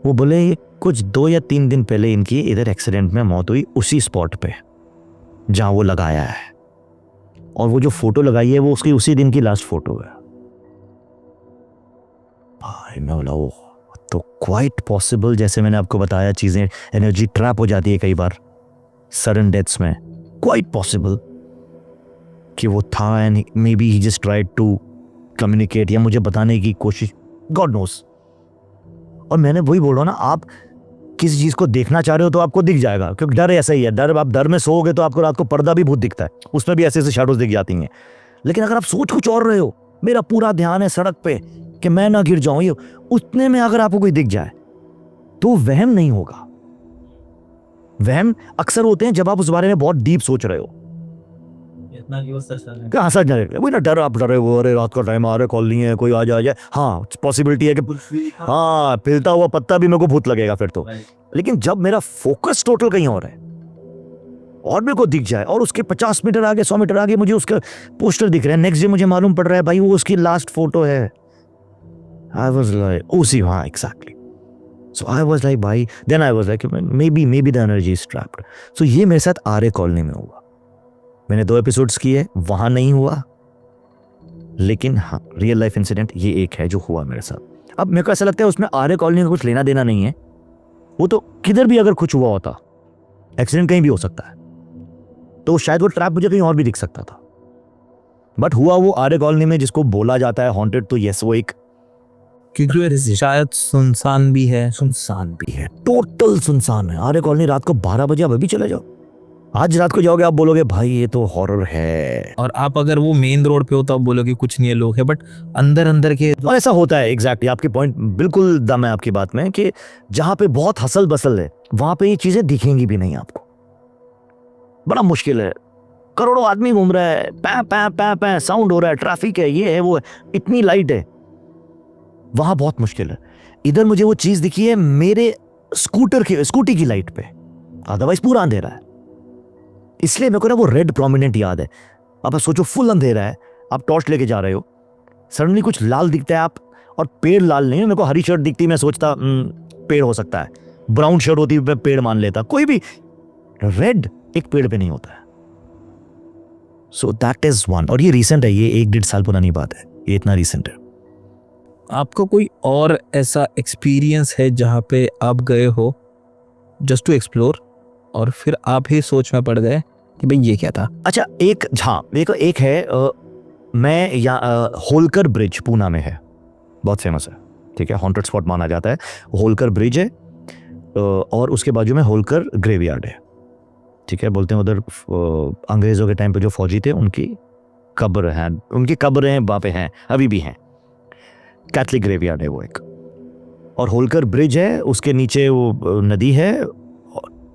वो बोले ये कुछ 2 या 3 दिन पहले इनकी इधर एक्सीडेंट में मौत हुई, उसी स्पॉट पे जहाँ वो लगाया है, और वो जो फोटो लगाई है वो उसकी उसी दिन की लास्ट फोटो है। मैं बोला ओ, तो क्वाइट पॉसिबल, जैसे मैंने आपको बताया, चीज़ें एनर्जी ट्रैप हो जाती है कई बार सडन डेथ्स में। क्वाइट पॉसिबल कि वो था and maybe he just tried to communicate या मुझे बताने की कोशिश, गॉड नोस। और मैंने वही बोल रहा हूँ ना, आप किसी चीज़ को देखना चाह रहे हो तो आपको दिख जाएगा, क्योंकि डर ऐसा ही है। डर, आप डर में सोओगे तो आपको रात को पर्दा भी भूत दिखता है, उसमें भी ऐसे ऐसे शैडोज दिख जाती हैं। लेकिन अगर आप सोच कुछ और रहे हो, मेरा पूरा ध्यान है सड़क पे कि मैं ना गिर जाऊं, ये उतने में अगर आपको कोई दिख जाए तो वहम नहीं होगा। वहम अक्सर होते हैं जब आप उस बारे में बहुत डीप सोच रहे हो। कहाँ सच नहीं, वही ना डर, आप डरे हो, अरे रात का टाइम आ रहा है, कॉल नहीं है, कोई आ जाए। हाँ, पॉसिबिलिटी है कि हाँ पिलता हुआ पत्ता भी मेरे को भूत लगेगा फिर तो। लेकिन जब मेरा फोकस टोटल कहीं और है और मेरे को दिख जाए और उसके 50 मीटर आगे, 100 मीटर आगे मुझे उसका पोस्टर दिख रहा है, नेक्स्ट डे मुझे मालूम पड़ रहा है भाई वो उसकी लास्ट फोटो है। आई वाज लाइक उसी, हाँ exactly. So I was like भाई, then I was like maybe the energy is trapped. सो ये मेरे साथ आर्य कॉलोनी में हुआ। मैंने 2 एपिसोड्स किए, वहां नहीं हुआ, लेकिन हाँ रियल लाइफ इंसिडेंट ये एक है जो हुआ मेरे साथ। अब मेरे को ऐसा लगता है उसमें आर्य कॉलोनी का कुछ लेना देना नहीं है, वो तो किधर भी अगर कुछ हुआ होता, एक्सीडेंट कहीं भी हो सकता है, तो शायद वो ट्रैप मुझे कहीं और भी दिख सकता था। बट हुआ वो आर्य कॉलोनी में, जिसको बोला जाता है हॉन्टेड, तो यस वो एक क्योंकि वो शायद सुनसान भी है, टोटल सुनसान है। आर्य कॉलोनी रात को 12 बजे आप अभी चले जाओ, आज रात को जाओगे आप बोलोगे भाई ये तो हॉरर है। और आप अगर वो मेन रोड पे हो तो आप बोलोगे कुछ नहीं है, लोग है, बट अंदर अंदर के और ऐसा होता है। एग्जैक्टली आपकी पॉइंट बिल्कुल दम है आपकी बात में कि जहां पे बहुत हसल बसल है वहां पे ये चीजें दिखेंगी भी नहीं आपको। बड़ा मुश्किल है, करोड़ों आदमी घूम रहा है, पै पै पै पै साउंड हो रहा है, ट्रैफिक है, ये है वो है, इतनी लाइट है, वहां बहुत मुश्किल है। इधर मुझे वो चीज दिखी है मेरे स्कूटी की लाइट पे, अदरवाइज पूरा अंधेरा है। इसलिए मेरे को ना वो रेड प्रोमिनेंट याद है। अब आप सोचो फुल अंधेरा है, आप टॉर्च लेके जा रहे हो, सडनली कुछ लाल दिखता है, आप और पेड़ लाल नहीं है, मेरे को हरी शर्ट दिखती, मैं सोचता पेड़ हो सकता है, ब्राउन शर्ट होती मैं पेड़ मान लेता, कोई भी रेड एक पेड़ पे नहीं होता है। So that is one. और ये रिसेंट है, ये 1-1.5 साल पुरानी बात है, ये इतना रिसेंट है। आपको कोई और ऐसा एक्सपीरियंस है जहाँ पे आप गए हो जस्ट टू एक्सप्लोर और फिर आप ही सोच में पड़ गए कि भाई ये क्या था? अच्छा, एक है मैं यहाँ होलकर ब्रिज पूना में है, बहुत फेमस है, ठीक है, हॉन्टेड स्पॉट माना जाता है। होलकर ब्रिज है और उसके बाजू में होलकर ग्रेवयार्ड है, ठीक है। बोलते हैं उधर अंग्रेज़ों के टाइम पे जो फौजी थे उनकी कब्र है, उनकी कब्रें वहाँ पे हैं, अभी भी हैं। कैथलिक ग्रेवयार्ड है वो एक, और होलकर ब्रिज है, उसके नीचे वो नदी है।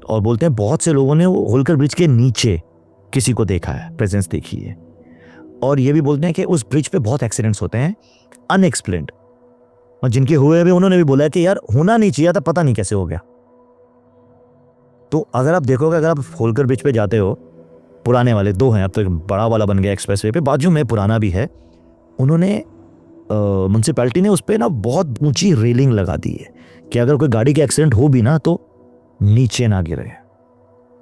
और बोलते हैं बहुत से लोगों ने वो होलकर ब्रिज के नीचे किसी को देखा है, प्रेजेंस देखी है। और ये भी बोलते हैं कि उस ब्रिज पे बहुत एक्सीडेंट्स होते हैं अनएक्सप्लेन्ड, और जिनके हुए भी उन्होंने भी बोला है कि यार होना नहीं चाहिए था, पता नहीं कैसे हो गया। तो अगर आप देखोगे, अगर आप होलकर ब्रिज पे जाते हो, पुराने वाले 2 हैं, अब तो बड़ा वाला बन गया एक्सप्रेसवे पे, बाजू में पुराना भी है। उन्होंने म्यूनसिपैलिटी ने उस पर ना बहुत ऊंची रेलिंग लगा दी है कि अगर कोई गाड़ी का एक्सीडेंट हो भी ना तो नीचे ना गिरे,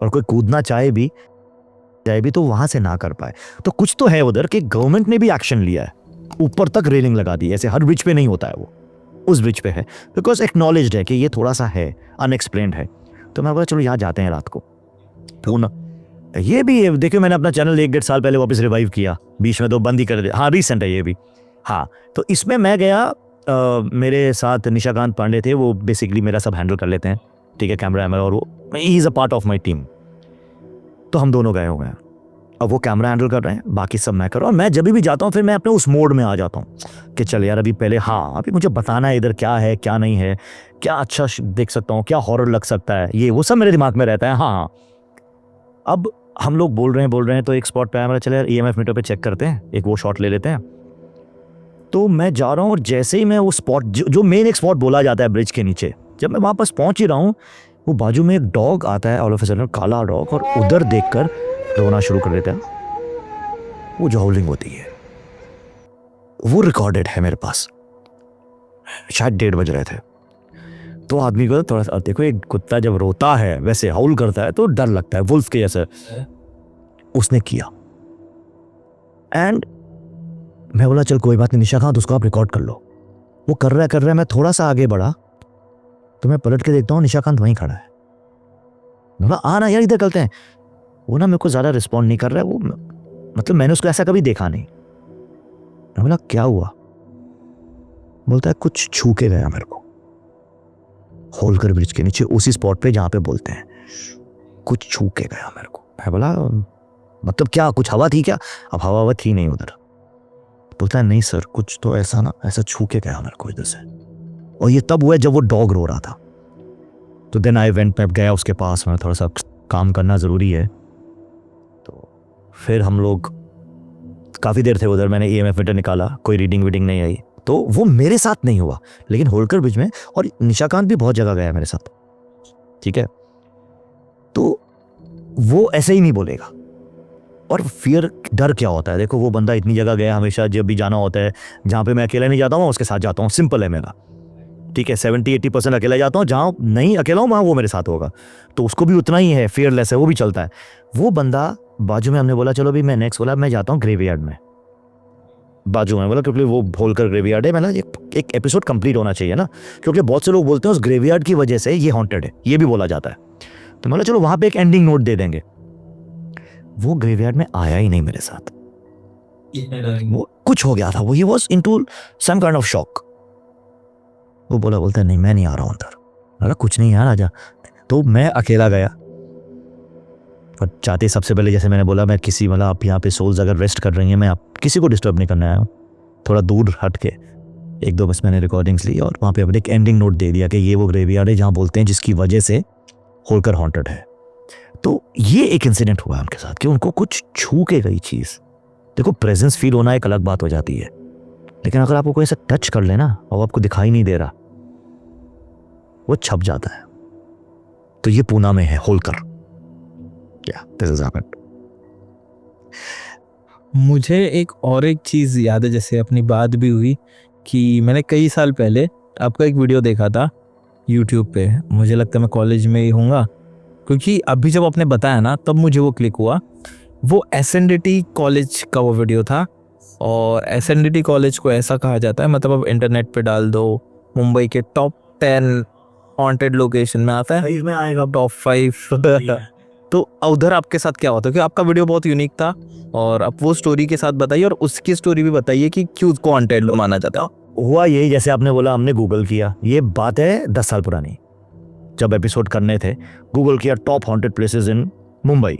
और कोई कूदना चाहे भी तो वहां से ना कर पाए। तो कुछ तो है उधर कि गवर्नमेंट ने भी एक्शन लिया है, ऊपर तक रेलिंग लगा दी है। ऐसे हर ब्रिज पे नहीं होता है, वो उस ब्रिज पे है, बिकॉज एक्नॉलेज्ड है कि ये थोड़ा सा है, अनएक्सप्लेन्ड है। तो मैं बोला चलो यहाँ जाते हैं रात को। तो ना ये भी देखियो, मैंने अपना चैनल 1-1.5 साल पहले वापस रिवाइव किया, बीच में तो बंद ही कर दिया। हाँ रिसेंट है ये भी। हाँ, तो इसमें मैं गया, मेरे साथ निशाकांत पांडे थे, वो बेसिकली मेरा सब हैंडल कर लेते हैं, ठीक है, कैमरा वैमरा, और वो he is a part of my team. तो हम दोनों गए हुए हैं, अब वो कैमरा हैंडल कर रहे हैं, बाकी सब मैं कर रहा हूँ। मैं जब भी जाता हूँ फिर मैं अपने उस मोड में आ जाता हूँ कि चल यार अभी पहले, हाँ अभी मुझे बताना है इधर क्या है क्या नहीं है, क्या अच्छा देख सकता हूँ, क्या हॉरर लग सकता है, ये वो सब मेरे दिमाग में रहता है। हाँ, अब हम लोग बोल रहे हैं तो एक स्पॉट पे आया, मेरा चले यार EMF मीटर पे चेक करते हैं, एक वो शॉट ले लेते हैं। तो मैं जा रहा हूँ और जैसे ही मैं वो स्पॉट जो मेन एक स्पॉट बोला जाता है ब्रिज के नीचे, जब मैं वापस पहुंच ही रहा हूँ, वो बाजू में एक डॉग आता है, ऑल ऑफ अ सडन काला डॉग, और उधर देखकर रोना शुरू कर देता है। वो जो हाउलिंग होती है वो रिकॉर्डेड है मेरे पास, शायद 1:30 बज रहे थे। तो आदमी को थोड़ा सा, देखो एक कुत्ता जब रोता है वैसे हाउल करता है तो डर लगता है, वुल्फ के जैसे उसने किया। एंड मैं बोला चल कोई बात नहीं निशाकांत, उसको आप रिकॉर्ड कर लो। वो कर रहा है, मैं थोड़ा सा आगे बढ़ा तो मैं पलट के देखता हूँ निशाकांत वहीं खड़ा है। बोला आ ना यार इधर चलते हैं। वो ना मेरे को ज़्यादा रिस्पॉन्ड नहीं कर रहा है, वो मतलब मैंने उसको ऐसा कभी देखा नहीं। मैं बोला क्या हुआ? बोलता है कुछ छू के गया मेरे को होलकर ब्रिज के नीचे, उसी स्पॉट पे जहाँ पे बोलते हैं, कुछ छू के गया मेरे को। मैं बोला मतलब क्या, कुछ हवा थी क्या? अब हवा थी नहीं उधर। बोलता है नहीं सर, कुछ तो ऐसा ना, ऐसा छू के गया मेरे को इधर से। और ये तब हुआ जब वो डॉग रो रहा था। तो देन आई वेंट, मैं गया उसके पास, में थोड़ा सा काम करना ज़रूरी है। तो फिर हम लोग काफ़ी देर थे उधर, मैंने EMF मीटर निकाला, कोई रीडिंग वीडिंग नहीं आई। तो वो मेरे साथ नहीं हुआ, लेकिन होलकर ब्रिज में, और निशाकांत भी बहुत जगह गया मेरे साथ, ठीक है। तो वो ऐसे ही नहीं बोलेगा। और फियर, डर क्या होता है, देखो वो बंदा इतनी जगह गया, हमेशा जब भी जाना होता है, जहाँ पे मैं अकेला नहीं जाता हूँ उसके साथ जाता हूँ, सिंपल है मेरा, ठीक है। 70-80% अकेला जाता हूँ, जहाँ नहीं अकेला हूँ वहाँ वो मेरे साथ होगा। तो उसको भी उतना ही है, फियरलेस है, वो भी चलता है। वो बंदा बाजू में, हमने बोला चलो भी, मैं नेक्स्ट बोला मैं जाता हूँ ग्रेवयार्ड में, बाजू में बोला, क्योंकि वो होलकर ग्रेवयार्ड है। मैंने एक एपिसोड कंप्लीट होना चाहिए ना, क्योंकि बहुत से लोग बोलते हैं उस ग्रेवयार्ड की वजह से ये हॉन्टेड है, ये भी बोला जाता है। तो बोला चलो वहाँ पे एक एंडिंग नोट दे देंगे। वो ग्रेवयार्ड में आया ही नहीं मेरे साथ, वो कुछ हो गया था, वो he was into some kind of shock. वो बोलता है नहीं मैं नहीं आ रहा हूँ अंदर। बोला कुछ नहीं यार आजा। तो मैं अकेला गया, पर चाहते सबसे पहले, जैसे मैंने बोला, मैं किसी, मतलब आप यहाँ पे सोल्स अगर रेस्ट कर रही हैं, मैं आप किसी को डिस्टर्ब नहीं करने आया हूँ, थोड़ा दूर हट के 1-2 बस मैंने रिकॉर्डिंग्स ली, और वहाँ पे अपने एक एंडिंग नोट दे दिया कि ये वो ग्रेवयार्ड है जहाँ बोलते हैं जिसकी वजह से होलकर हॉन्टेड है। तो ये एक इंसिडेंट हुआ उनके साथ कि उनको कुछ छू के गई चीज़। देखो प्रेजेंस फील होना एक अलग बात हो जाती है, लेकिन अगर आपको कोई ऐसा टच कर लेना और आपको दिखाई नहीं दे रहा, वो छप जाता है। तो ये पूना में है होलकर। This is happened. मुझे एक चीज़ याद है, जैसे अपनी बात भी हुई कि मैंने कई साल पहले आपका एक वीडियो देखा था यूट्यूब पे, मुझे लगता है मैं कॉलेज में ही हूँगा, क्योंकि अभी जब आपने बताया ना तब मुझे वो क्लिक हुआ। वो SNDT कॉलेज का वो वीडियो था, और SNDT कॉलेज को ऐसा कहा जाता है, मतलब अब इंटरनेट पे डाल दो, मुंबई के टॉप 10 हॉन्टेड लोकेशन में आता है, इसमें आएगा टॉप 5। तो उधर आपके साथ क्या होता है? क्योंकि आपका वीडियो बहुत यूनिक था, और आप वो स्टोरी के साथ बताइए, और उसकी स्टोरी भी बताइए कि क्यों उसको हॉन्टेड माना जाता है। हुआ यही, जैसे आपने बोला हमने गूगल किया, ये बात है 10 साल पुरानी, जब एपिसोड करने थे, गूगल किया top haunted places in Mumbai,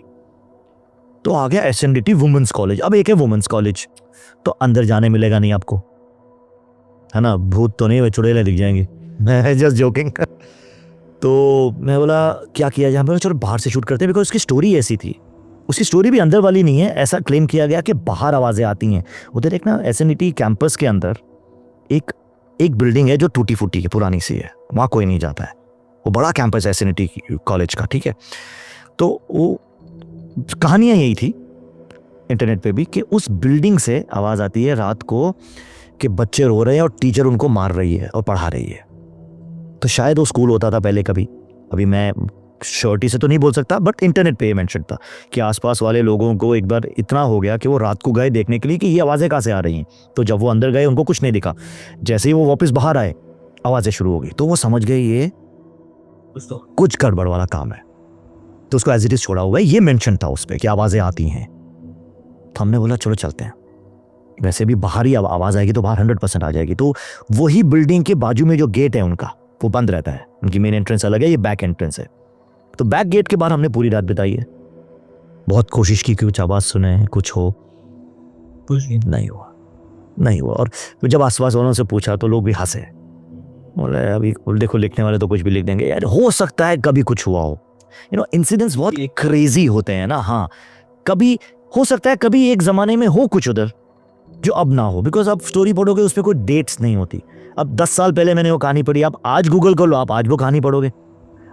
तो आ गया SNDT वुमेन्स कॉलेज। अब एक है वुमेन्स कॉलेज, तो अंदर जाने मिलेगा नहीं आपको, है ना, भूत तो नहीं, वे चुड़ैलें दिख जाएंगी, मैं जस्ट जोकिंग। तो मैं बोला क्या किया जाए, चलो बाहर से शूट करते हैं, बिकॉज उसकी स्टोरी ऐसी थी, उसकी स्टोरी भी अंदर वाली नहीं है, ऐसा क्लेम किया गया कि बाहर आवाज़ें आती हैं। उधर एक ना SNDT कैंपस के अंदर एक बिल्डिंग है जो टूटी फूटी है, पुरानी सी है, वहाँ कोई नहीं जाता है, वो बड़ा कैंपस है SNDT कॉलेज का, ठीक है। तो वो कहानियाँ यही थी इंटरनेट पे भी कि उस बिल्डिंग से आवाज़ आती है रात को कि बच्चे रो रहे हैं और टीचर उनको मार रही है और पढ़ा रही है। तो शायद वो स्कूल होता था पहले कभी, अभी मैं श्योरिटी से तो नहीं बोल सकता, बट इंटरनेट पे ये मेंशन था कि आसपास वाले लोगों को एक बार इतना हो गया कि वो रात को गए देखने के लिए कि ये आवाज़ें कहाँ से आ रही हैं। तो जब वो अंदर गए उनको कुछ नहीं दिखा, जैसे ही वो वापस बाहर आए आवाज़ें शुरू हो गई, तो वो समझ गए ये कुछ गड़बड़ वाला काम है, तो उसको एज इट इज छोड़ा हुआ है। ये मेंशन था उस पर कि आवाज़ें आती हैं। तो हमने बोला चलो चलते हैं, वैसे भी बाहर ही आवाज़ आएगी तो बाहर 100% आ जाएगी। तो वही बिल्डिंग के बाजू में जो गेट है उनका, वो बंद रहता है, उनकी मेन एंट्रेंस अलग है, ये बैक एंट्रेंस है। तो बैक गेट के बाहर हमने पूरी रात बिताई है, बहुत कोशिश की कि कुछ आवाज़ सुने, कुछ हो, नहीं हुआ। और जब आसपास वालों से पूछा तो लोग भी हंसे, बोले अभी देखो लिखने वाले तो कुछ भी लिख देंगे यार, हो सकता है कभी कुछ हुआ हो। इंसिडेंट्स बहुत क्रेजी होते हैं ना। हाँ, कभी हो सकता है कभी एक ज़माने में हो कुछ उधर जो अब ना हो, बिकॉज आप स्टोरी पढ़ोगे उस पर कोई डेट्स नहीं होती। अब 10 साल पहले मैंने वो कहानी पढ़ी, आप आज गूगल कर लो, आप आज वो कहानी पढ़ोगे।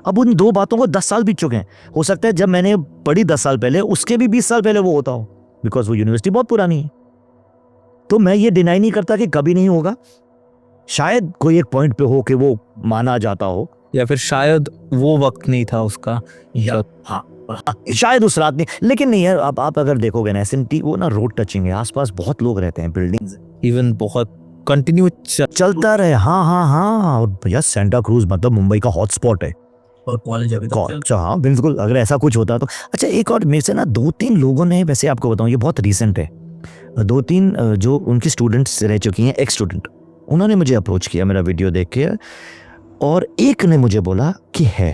अब उन दो बातों को 10 साल बीत चुके हैं। हो सकता है जब मैंने पढ़ी 10 साल पहले, उसके भी 20 साल पहले वो होता हो, बिकॉज वो यूनिवर्सिटी बहुत पुरानी है। तो मैं ये डिनाई नहीं करता कि कभी नहीं होगा, शायद कोई एक पॉइंट पे हो कि वो माना जाता हो, या फिर शायद वो वक्त नहीं था उसका, या शायद उस रात नहीं। लेकिन नहीं है, आप अगर देखोगे ना SNDT वो ना रोड टचिंग है, आसपास बहुत लोग रहते हैं, बिल्डिंग्स इवन बहुत कंटिन्यू चलता रहे। हाँ, और भैया सेंटा क्रूज मतलब मुंबई का हॉटस्पॉट है, और कॉलेज अभी अच्छा हाँ बिल्कुल, अगर ऐसा कुछ होता तो। अच्छा एक और मेरे से ना 2-3 लोगों ने, वैसे आपको बताऊं ये बहुत रीसेंट है, 2-3 जो उनकी स्टूडेंट्स रह चुकी हैं, एक्स स्टूडेंट, उन्होंने मुझे अप्रोच किया मेरा वीडियो देख के, और एक ने मुझे बोला कि है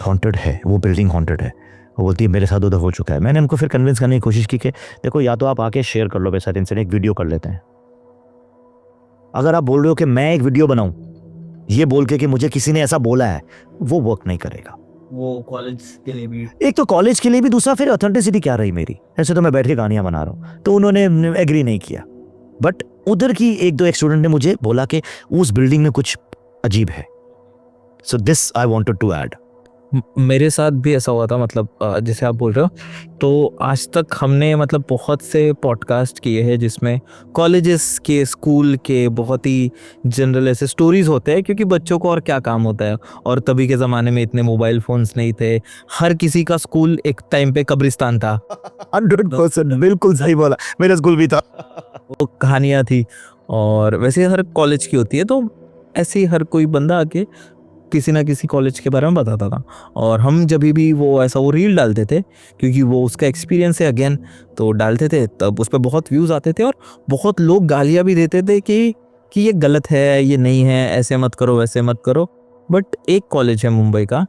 हॉन्टेड है, वो बिल्डिंग हॉन्टेड है। वो बोलती है मेरे साथ उधर हो चुका है। मैंने उनको फिर कन्विंस करने की कोशिश की कि देखो या तो आप आके शेयर कर लो मेरे साथ इंसिडेंट, एक वीडियो कर लेते हैं। अगर आप बोल रहे हो कि मैं एक वीडियो बनाऊं ये बोल के कि मुझे किसी ने ऐसा बोला है, वो वर्क नहीं करेगा। वो कॉलेज के लिए भी, एक तो कॉलेज के लिए भी, दूसरा फिर ऑथेंटिसिटी क्या रही मेरी। ऐसे तो मैं बैठ के कहानियां बना रहा हूँ, तो उन्होंने एग्री नहीं किया। बट उधर की एक दो स्टूडेंट ने मुझे बोला कि उस बिल्डिंग में कुछ अजीब है। So this I wanted to add. मेरे साथ भी ऐसा हुआ था, मतलब जैसे आप बोल रहे हो, तो आज तक हमने मतलब बहुत से पॉडकास्ट किए हैं जिसमें कॉलेजेस के, स्कूल के बहुत ही जनरल ऐसे स्टोरीज होते हैं, क्योंकि बच्चों को और क्या काम होता है। और तभी के ज़माने में इतने मोबाइल फोन्स नहीं थे, हर किसी का स्कूल एक टाइम पे कब्रिस्तान था। 100% बिल्कुल सही बोला, मेरा स्कूल भी था। वो कहानियाँ थी, और वैसे हर कॉलेज की होती है, तो ऐसे ही हर कोई बंदा आके किसी ना किसी कॉलेज के बारे में बताता था। और हम जब भी वो रील डालते थे, क्योंकि वो उसका एक्सपीरियंस है अगेन, तो डालते थे, तब उस पर बहुत व्यूज़ आते थे और बहुत लोग गालियाँ भी देते थे कि ये गलत है, ये नहीं है, ऐसे मत करो, वैसे मत करो। बट एक कॉलेज है मुंबई का,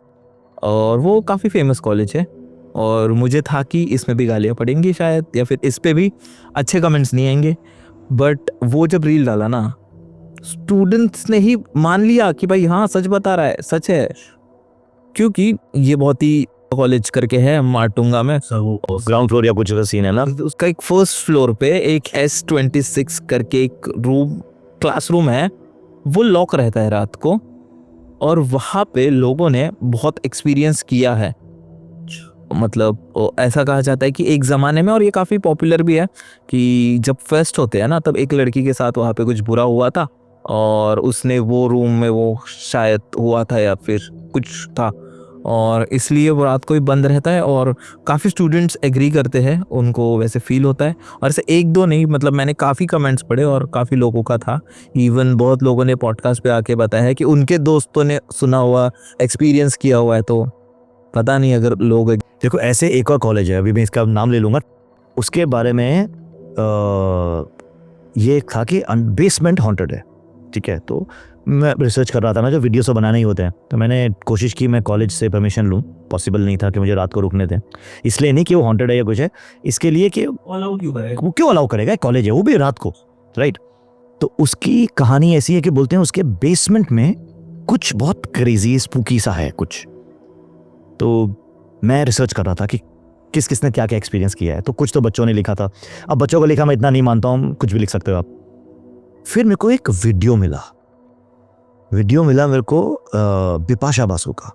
और वो काफ़ी फेमस कॉलेज है, और मुझे था कि इसमें भी गालियाँ पड़ेंगी शायद, या फिर इस पे भी अच्छे कमेंट्स नहीं आएंगे। बट वो जब रील डाला ना, स्टूडेंट्स ने ही मान लिया कि भाई हाँ सच बता रहा है, सच है। क्योंकि ये बहुत ही कॉलेज करके है मारटुंगा में, ग्राउंड फ्लोर या कुछ सीन है ना, उसका एक फर्स्ट फ्लोर पे एक S26 करके एक रूम, क्लासरूम है, वो लॉक रहता है रात को, और वहाँ पे लोगों ने बहुत एक्सपीरियंस किया है। मतलब ऐसा कहा जाता है कि एक ज़माने में, और ये काफ़ी पॉपुलर भी है, कि जब फेस्ट होते हैं ना, तब एक लड़की के साथ वहाँ पे कुछ बुरा हुआ था, और उसने वो रूम में वो शायद हुआ था या फिर कुछ था, और इसलिए वो रात को ही बंद रहता है। और काफ़ी स्टूडेंट्स एग्री करते हैं, उनको वैसे फील होता है। और ऐसे एक दो नहीं, मतलब मैंने काफ़ी कमेंट्स पढ़े और काफ़ी लोगों का था। इवन बहुत लोगों ने पॉडकास्ट पे आके बताया है कि उनके दोस्तों ने सुना हुआ, एक्सपीरियंस किया हुआ है। तो पता नहीं, अगर लोग देखो ऐसे एक और कॉलेज है, अभी मैं इसका नाम ले लूँगा, उसके बारे में ये था कि बेसमेंट हॉन्टेड है। ठीक है, तो मैं रिसर्च कर रहा था ना, जो वीडियो तो बनाने ही होते हैं, तो मैंने कोशिश की मैं कॉलेज से परमिशन लूँ। पॉसिबल नहीं था कि मुझे रात को रुकने दें, इसलिए नहीं कि वो हॉन्टेड है या कुछ है, इसके लिए कि अलाउ क्यों करेगा, वो क्यों अलाउ करेगा, कॉलेज है वो भी रात को, राइट। तो उसकी कहानी ऐसी है कि बोलते हैं उसके बेसमेंट में कुछ बहुत क्रेजी स्पूकी सा है कुछ। तो मैं रिसर्च कर रहा था कि किस किसने क्या क्या एक्सपीरियंस किया है, तो कुछ तो बच्चों ने लिखा था। अब बच्चों को लिखा मैं इतना नहीं मानता हूँ, कुछ भी लिख सकते हो आप। फिर मेरे को एक वीडियो मिला मेरे को बिपाशा बासु का।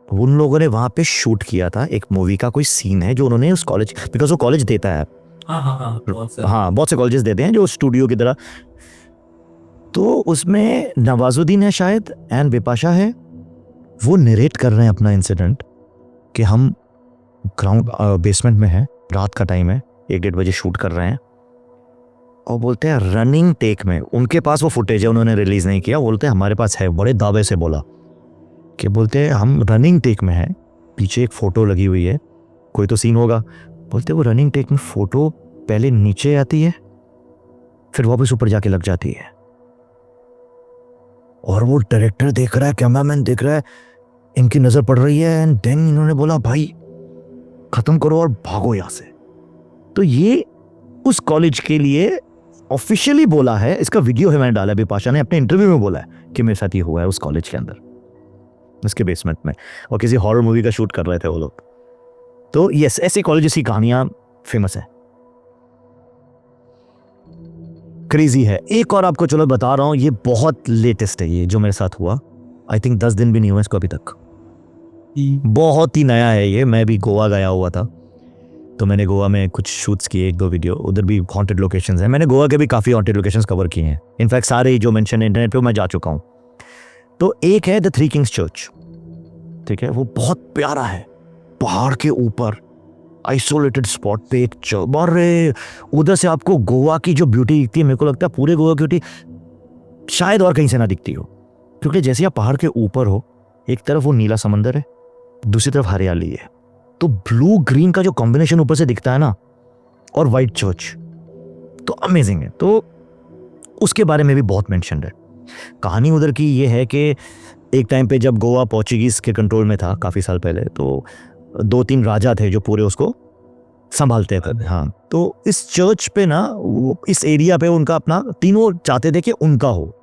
उन लोगों ने वहाँ पे शूट किया था, एक मूवी का कोई सीन है जो उन्होंने उस कॉलेज, बिकॉज वो कॉलेज देता है, हाँ बहुत से कॉलेजेस देते हैं जो स्टूडियो की तरह। तो उसमें नवाजुद्दीन है शायद एंड बिपाशा है, वो नरेट कर रहे हैं अपना इंसिडेंट कि हम ग्राउंड बेसमेंट में हैं, रात का टाइम है, 1-1:30 बजे शूट कर रहे हैं, और बोलते हैं रनिंग टेक में, उनके पास वो फुटेज है, उन्होंने रिलीज नहीं किया, बोलते हैं हमारे पास है, बड़े दावे से बोला कि बोलते हैं हम रनिंग टेक में हैं, पीछे एक फ़ोटो लगी हुई है, कोई तो सीन होगा। बोलते हैं वो रनिंग टेक में फ़ोटो पहले नीचे आती है, फिर वापस ऊपर जाके लग जाती है, और वो डायरेक्टर देख रहा है, कैमरामैन देख रहा है, इनकी नज़र पड़ रही है, एंड देन इन्होंने बोला भाई ख़त्म करो और भागो यहाँ से। तो ये उस कॉलेज के लिए ऑफिशियली बोला है, इसका वीडियो है, मैंने डाला, बिपाशा ने अपने इंटरव्यू में बोला है कि मेरे साथ ये हुआ है उस कॉलेज के अंदर, उसके बेसमेंट में, और किसी हॉरर मूवी का शूट कर रहे थे वो लोग। तो यस, ऐसे कॉलेजेस की कहानियां फेमस है, क्रेजी है। एक और आपको चलो बता रहा हूं, ये बहुत लेटेस्ट है, ये जो मेरे साथ हुआ, आई थिंक 10 दिन भी नहीं हुआ इसको अभी तक, बहुत ही नया है ये। मैं भी गोवा गया हुआ था, तो मैंने गोवा में कुछ शूट्स किए, 1-2 वीडियो, उधर भी हॉन्टेड लोकेशंस हैं। मैंने गोवा के भी काफ़ी हॉन्टेड लोकेशंस कवर किए हैं, इनफैक्ट सारे ही जो मेंशन है इंटरनेट पे मैं जा चुका हूँ। तो एक है द थ्री किंग्स चर्च, ठीक है, वो बहुत प्यारा है, पहाड़ के ऊपर आइसोलेटेड स्पॉट पे एक चर्च, और उधर से आपको गोवा की जो ब्यूटी दिखती है, मेरे को लगता है पूरे गोवा की ब्यूटी शायद और कहीं से ना दिखती हो, क्योंकि जैसे आप पहाड़ के ऊपर हो एक तरफ वो नीला समंदर है, दूसरी तरफ हरियाली है, तो ब्लू ग्रीन का जो कॉम्बिनेशन ऊपर से दिखता है ना, और वाइट चर्च, तो अमेजिंग है। तो उसके बारे में भी बहुत मेंशन है। कहानी उधर की ये है कि एक टाइम पे जब गोवा पोर्चुगीज़ के कंट्रोल में था काफ़ी साल पहले, तो 2-3 राजा थे जो पूरे उसको संभालते थे। हाँ, तो इस चर्च पे ना, वो इस एरिया पे उनका अपना, तीनों चाहते थे कि उनका हो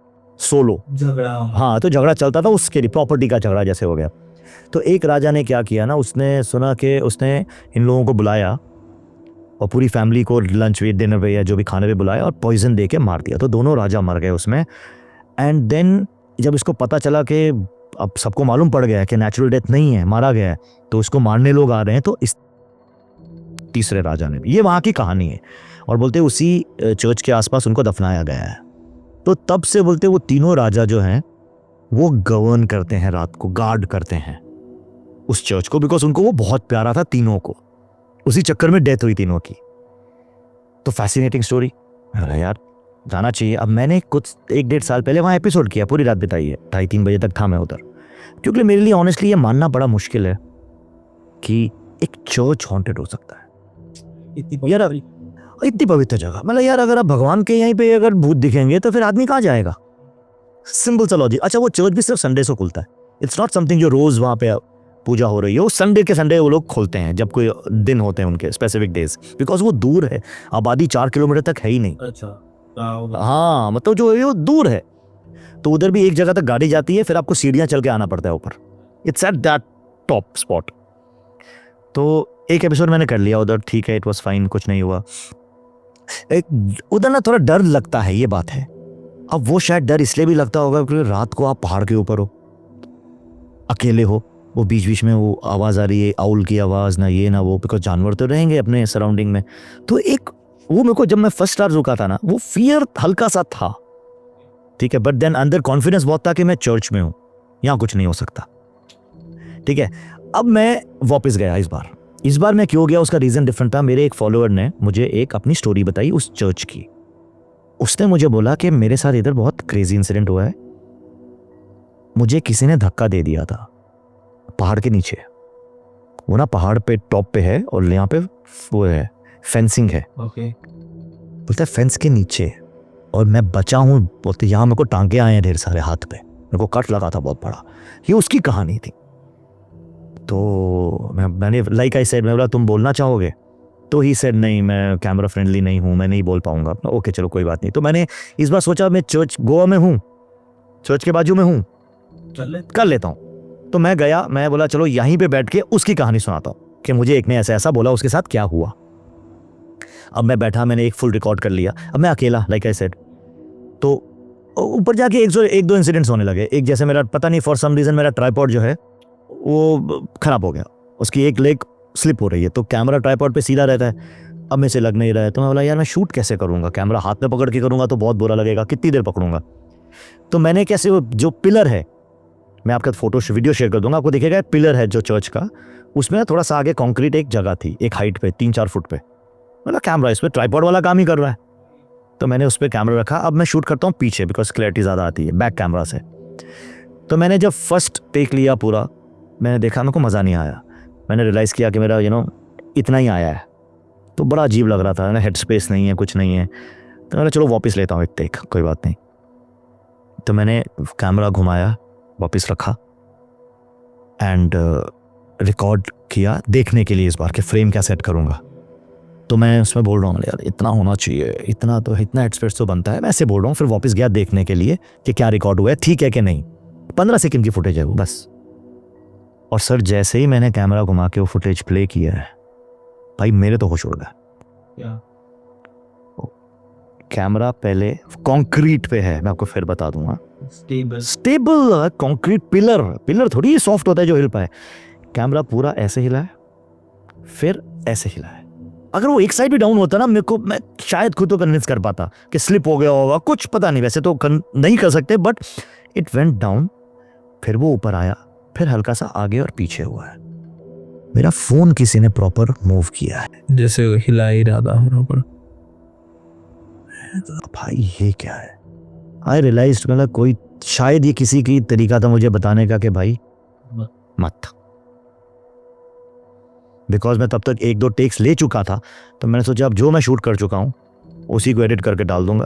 सोलो झगड़ा। हाँ, तो झगड़ा चलता था उसके लिए, प्रॉपर्टी का झगड़ा जैसे हो गया। तो एक राजा ने क्या किया ना, उसने सुना कि उसने इन लोगों को बुलाया और पूरी फैमिली को लंच भी, डिनर पे या जो भी खाने पे बुलाया, और पॉइजन दे के मार दिया। तो दोनों राजा मर गए उसमें। एंड देन जब इसको पता चला कि अब सबको मालूम पड़ गया कि नेचुरल डेथ नहीं है, मारा गया है, तो उसको मारने लोग आ रहे हैं, तो इस तीसरे राजा ने भी, ये वहाँ की कहानी है, और बोलते उसी चर्च के आसपास उनको दफनाया गया है। तो तब से बोलते वो तीनों राजा जो हैं वो गवर्न करते हैं, रात को गार्ड करते हैं उस चर्च को, बिकॉज उनको वो बहुत प्यारा था तीनों को। उसी चक्कर में डेथ हुई तीनों की। तो फैसिनेटिंग स्टोरी। अरे यार जाना चाहिए। अब मैंने कुछ 1-1.5 साल पहले वहाँ एपिसोड किया, पूरी रात बिताई है, 2:30-3 बजे तक था मैं उधर, क्योंकि मेरे लिए ऑनेस्टली ये मानना बड़ा मुश्किल है कि एक चर्च हॉन्टेड हो सकता है। यार इतनी पवित्र जगह, मतलब यार अगर आप भगवान के यहीं पे अगर भूत दिखेंगे तो फिर आदमी कहाँ जाएगा? सिंपल सा लॉजिक। अच्छा, वो चर्च भी सिर्फ संडे से खुलता है, इट्स नॉट समथिंग जो रोज वहाँ पे पूजा हो रही हो। संडे के संडे वो लोग खोलते हैं, जब कोई दिन होते हैं उनके स्पेसिफिक डेज, बिकॉज वो दूर है, आबादी 4 किलोमीटर तक है ही नहीं। अच्छा। हाँ, मतलब जो है वो दूर है, तो उधर भी एक जगह तक गाड़ी जाती है, फिर आपको सीढ़ियाँ चल के आना पड़ता है ऊपर। It's at that top spot. तो एक एपिसोड मैंने कर लिया उधर, ठीक है, इट वॉज फाइन, कुछ नहीं हुआ। एक उधर ना थोड़ा डर लगता है, ये बात है। अब वो शायद डर इसलिए भी लगता होगा क्योंकि रात को आप पहाड़ के ऊपर हो, अकेले हो, वो बीच बीच में वो आवाज़ आ रही है, आउल की आवाज़, ना ये ना वो, बिकॉज जानवर तो रहेंगे अपने सराउंडिंग में। तो एक वो मेरे को जब मैं फर्स्ट स्टार रुका था ना, वो फियर हल्का सा था, ठीक है, बट देन अंदर कॉन्फिडेंस बहुत था कि मैं चर्च में हूँ, यहाँ कुछ नहीं हो सकता, ठीक है। अब मैं वापस गया इस बार मैं क्यों गया, उसका रीज़न डिफरेंट था। मेरे एक फॉलोअर ने मुझे एक अपनी स्टोरी बताई उस चर्च की। उसने मुझे बोला कि मेरे साथ इधर बहुत क्रेजी इंसिडेंट हुआ है, मुझे किसी ने धक्का दे दिया था पहाड़ के नीचे। वो ना पहाड़ पे टॉप पे है और यहाँ पे वो है, फेंसिंग है। ओके। बोलता है फेंस के नीचे, और मैं बचा हूँ। बोलते यहाँ मेरे को टांके आए हैं ढेर सारे हाथ पे, मेरे को कट लगा था बहुत बड़ा। ये उसकी कहानी थी। तो मैंने लाइक आई सेड, मैं बोला तुम बोलना चाहोगे? तो ही सेड नहीं, मैं कैमरा फ्रेंडली नहीं हूँ, मैं नहीं बोल पाऊंगा। ओके चलो कोई बात नहीं। तो मैंने इस बार सोचा मैं चर्च गोवा में हूँ, चर्च के बाजू में हूँ, कर लेता हूँ। तो मैं गया, मैं बोला चलो यहीं पे बैठ के उसकी कहानी सुनाता हूँ कि मुझे एक ने ऐसा ऐसा बोला, उसके साथ क्या हुआ। अब मैं बैठा, मैंने एक फुल रिकॉर्ड कर लिया। अब मैं अकेला, लाइक आई सेड। तो ऊपर जाके एक दो इंसिडेंट्स होने लगे। एक जैसे मेरा पता नहीं फॉर सम रीज़न मेरा ट्राइपॉड जो है वो ख़राब हो गया, उसकी एक लेग स्लिप हो रही है, तो कैमरा ट्राइपॉड पे सीधा रहता है, अब मेरे से लग नहीं रहा है। तो मैं बोला यार मैं शूट कैसे करूँगा, कैमरा हाथ में पकड़ के करूँगा तो बहुत बुरा लगेगा, कितनी देर पकड़ूंगा। तो मैंने कैसे, वो जो पिलर है, मैं आपका वीडियो शेयर कर दूंगा, आपको दिखेगा पिलर है जो चर्च का, उसमें थोड़ा सा आगे कंक्रीट एक जगह थी, एक हाइट पे 3-4 फुट पे। मतलब कैमरा इस पर ट्राइपॉड वाला काम ही कर रहा है, तो मैंने उस पर कैमरा रखा। अब मैं शूट करता हूँ पीछे, बिकॉज क्लैरिटी ज़्यादा आती है बैक कैमरा से। तो मैंने जब फर्स्ट टेक लिया पूरा, मैंने देखा मेरे को मज़ा नहीं आया। मैंने रियलाइज़ किया कि मेरा इतना ही आया है, तो बड़ा अजीब लग रहा था ना, हेड स्पेस नहीं है, कुछ नहीं है। तो मैंने चलो वापस लेता हूँ एक टेक, कोई बात नहीं। तो मैंने कैमरा घुमाया, वापस रखा एंड रिकॉर्ड किया देखने के लिए इस बार कि फ्रेम क्या सेट करूँगा। तो मैं उसमें बोल रहा हूँ यार इतना होना चाहिए, इतना हेड स्पेस तो बनता है, मैं ऐसे बोल रहा हूँ। फिर वापस गया देखने के लिए कि क्या रिकॉर्ड हुआ है, ठीक है कि नहीं। 15 सेकंड की फुटेज है वो बस। और सर जैसे ही मैंने कैमरा घुमा के वो फुटेज प्ले किया है, भाई मेरे तो होश उड़ गया। कैमरा पहले कंक्रीट पे है, मैं आपको फिर बता दूंगा, स्टेबल कंक्रीट पिलर थोड़ी सॉफ्ट होता है जो हिल पाए। कैमरा पूरा ऐसे हिला है, फिर ऐसे हिला है। अगर वो एक साइड भी डाउन होता ना, मैं शायद खुद तो कन्विंस कर पाता कि स्लिप हो गया होगा, कुछ पता नहीं, वैसे तो नहीं कर सकते, बट इट वेंट डाउन, फिर वो ऊपर आया, फिर हल्का सा आगे और पीछे हुआ है। मेरा फोन किसी ने प्रॉपर मूव किया है, जैसे हिला ही रहा था बराबर। भाई ये क्या है? आई रियलाइज्ड, मतलब कोई शायद ये किसी की तरीका था मुझे बताने का कि भाई मत। बिकॉज मैं तब तक 1-2 टेक्स ले चुका था, तो मैंने सोचा अब जो मैं शूट कर चुका हूँ उसी को एडिट करके डाल दूंगा।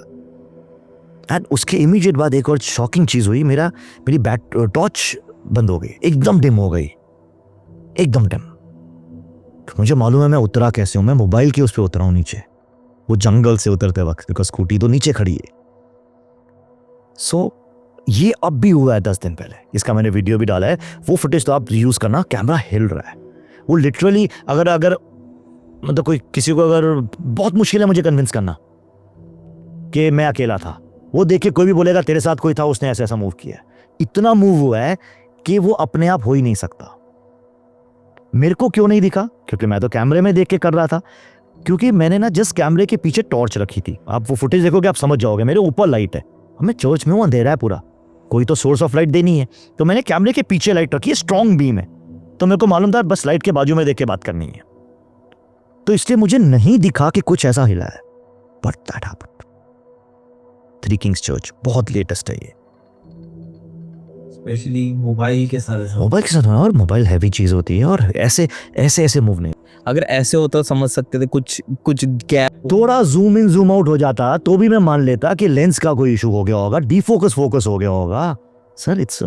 एंड उसके इमीडिएट बाद एक और शॉकिंग चीज़ हुई, मेरी टॉर्च बंद हो गई, एकदम डिम हो गई, एकदम डिम। मुझे मालूम है मैं उतरा कैसे हूँ, मैं मोबाइल के उस पर उतरा हूँ नीचे, वो जंगल से उतरते वक्त, बिकॉज स्कूटी तो नीचे खड़ी है। सो ये अब भी हुआ है 10 दिन पहले, इसका मैंने वीडियो भी डाला है। वो फुटेज तो आप यूज़ करना, कैमरा हिल रहा है, वो लिटरली अगर मतलब कोई किसी को अगर बहुत मुश्किल है मुझे कन्विंस करना कि मैं अकेला था, वो देख के कोई भी बोलेगा तेरे साथ कोई था, उसने ऐसा ऐसा मूव किया। इतना मूव हुआ है कि वो अपने आप हो ही नहीं सकता। मेरे को क्यों नहीं दिखा? क्योंकि मैं तो कैमरे में देख के कर रहा था, क्योंकि मैंने ना जस्ट कैमरे के पीछे टॉर्च रखी थी। आप वो फुटेज देखोगे आप समझ जाओगे, मेरे ऊपर लाइट है, हमें चर्च में वो अंधेरा है पूरा, कोई तो सोर्स ऑफ लाइट देनी है, तो मैंने कैमरे के पीछे लाइट रखी है, स्ट्रॉन्ग बीम है, तो मेरे को मालूम था बस लाइट के बाजू में देख के बात करनी है, तो इसलिए मुझे नहीं दिखा कि कुछ ऐसा हिला है। But that happened. Three Kings church बहुत लेटेस्ट है ये, स्पेशली मोबाइल के साथ। मोबाइल के साथ। और मोबाइल हैवी चीज होती है, और ऐसे मूव नहीं। अगर ऐसे होता समझ सकते थे, कुछ गैप, थोड़ा जूम इन जूम आउट हो जाता तो भी मैं मान लेता कि लेंस का कोई इशू हो गया होगा, डीफोकस फोकस हो गया होगा। सर इट्स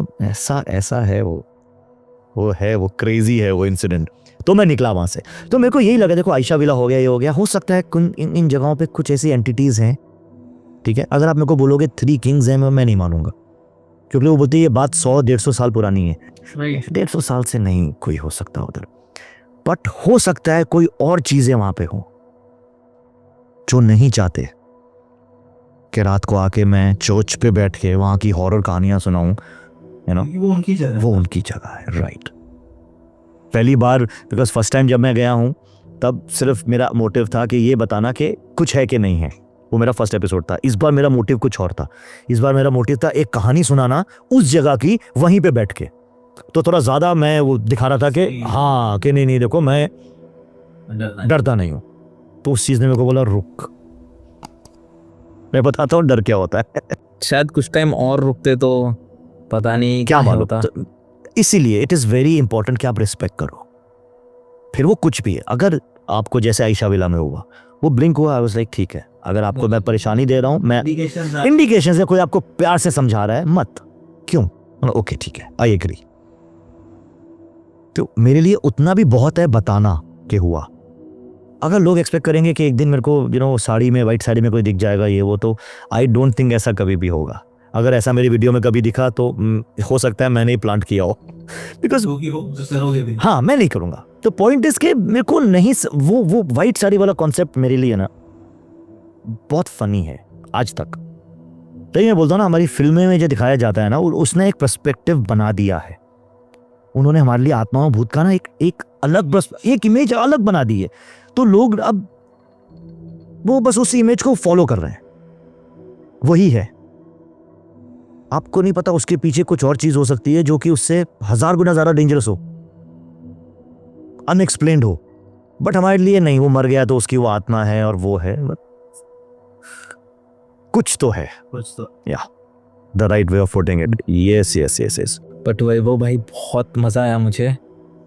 ऐसा है, वो क्रेजी है वो इंसिडेंट। तो मैं निकला वहां से, तो मेरे को यही लगा, देखो आयशा विला हो गया, ये हो गया, हो सकता है इन जगहों पे कुछ ऐसी एंटिटीज हैं, ठीक है। अगर आप मेरे को बोलोगे थ्री किंग्स हैं, मैं नहीं मानूंगा, क्योंकि वो बोलते हैं ये बात 100-150 साल पुरानी है। 150 साल से नहीं कोई हो सकता उधर, बट हो सकता है कोई और चीजें वहां पे हो जो नहीं चाहते कि रात को आके मैं चर्च पे बैठ के वहां की हॉरर कहानियां सुनाऊं, यू नो। वो उनकी जगह है, राइट। पहली बार, बिकॉज फर्स्ट टाइम जब मैं गया हूं तब सिर्फ मेरा मोटिव था कि ये बताना कि कुछ है कि नहीं है, वो मेरा फर्स्ट एपिसोड था। इस बार मेरा मोटिव कुछ और था, इस बार मेरा मोटिव था एक कहानी सुनाना उस जगह की, वहीं पे बैठ के। तो थोड़ा ज्यादा मैं वो दिखा रहा था कि हाँ कि नहीं देखो मैं डरता नहीं हूं। तो उस चीज ने मेरे को बोला रुक, मैं बताता हूँ डर क्या होता है। शायद कुछ टाइम और रुकते तो पता नहीं क्या मालूम होता। तो इसीलिए इट इज वेरी इंपॉर्टेंट कि आप रिस्पेक्ट करो, फिर वो कुछ भी है। अगर आपको जैसे आयशा विला में हुआ, वो ब्लिंक हुआ, आई वाज लाइक ठीक है, अगर आपको मैं परेशानी दे रहा हूं, मैं इंडिकेशन से कोई आपको प्यार से समझा रहा है, मत क्यों, ओके ठीक है, आई एग्री। तो मेरे लिए उतना भी बहुत है बताना कि हुआ। अगर लोग एक्सपेक्ट करेंगे कि एक दिन मेरे को साड़ी में, वाइट साड़ी में कोई दिख जाएगा ये वो, तो आई डोंट थिंक ऐसा कभी भी होगा। अगर ऐसा मेरी वीडियो में कभी दिखा तो हो सकता है मैंने ही प्लांट किया हो, बिकॉज हाँ मैं नहीं करूंगा। तो पॉइंट इज के मेरे को नहीं, वो वाइट साड़ी वाला कॉन्सेप्ट मेरे लिए ना बहुत फनी है आज तक। तो मैं बोलता हूँ ना, हमारी फिल्में में जो दिखाया जाता है ना, उसने एक पर्सपेक्टिव बना दिया है। उन्होंने हमारे लिए आत्मा और भूत का ना एक अलग एक इमेज अलग बना दी है। तो लोग अब वो बस उस इमेज को फॉलो कर रहे हैं, वही है। आपको नहीं पता उसके पीछे कुछ और चीज हो सकती है जो कि उससे 1000 गुना ज्यादा डेंजरस हो, अनएक्सप्लेन्ड हो। बट हमारे लिए नहीं, वो मर गया तो उसकी वो आत्मा है और वो है, कुछ तो है, या the right way of putting it. Yes. But Vaibhav भाई बहुत मज़ा आया मुझे,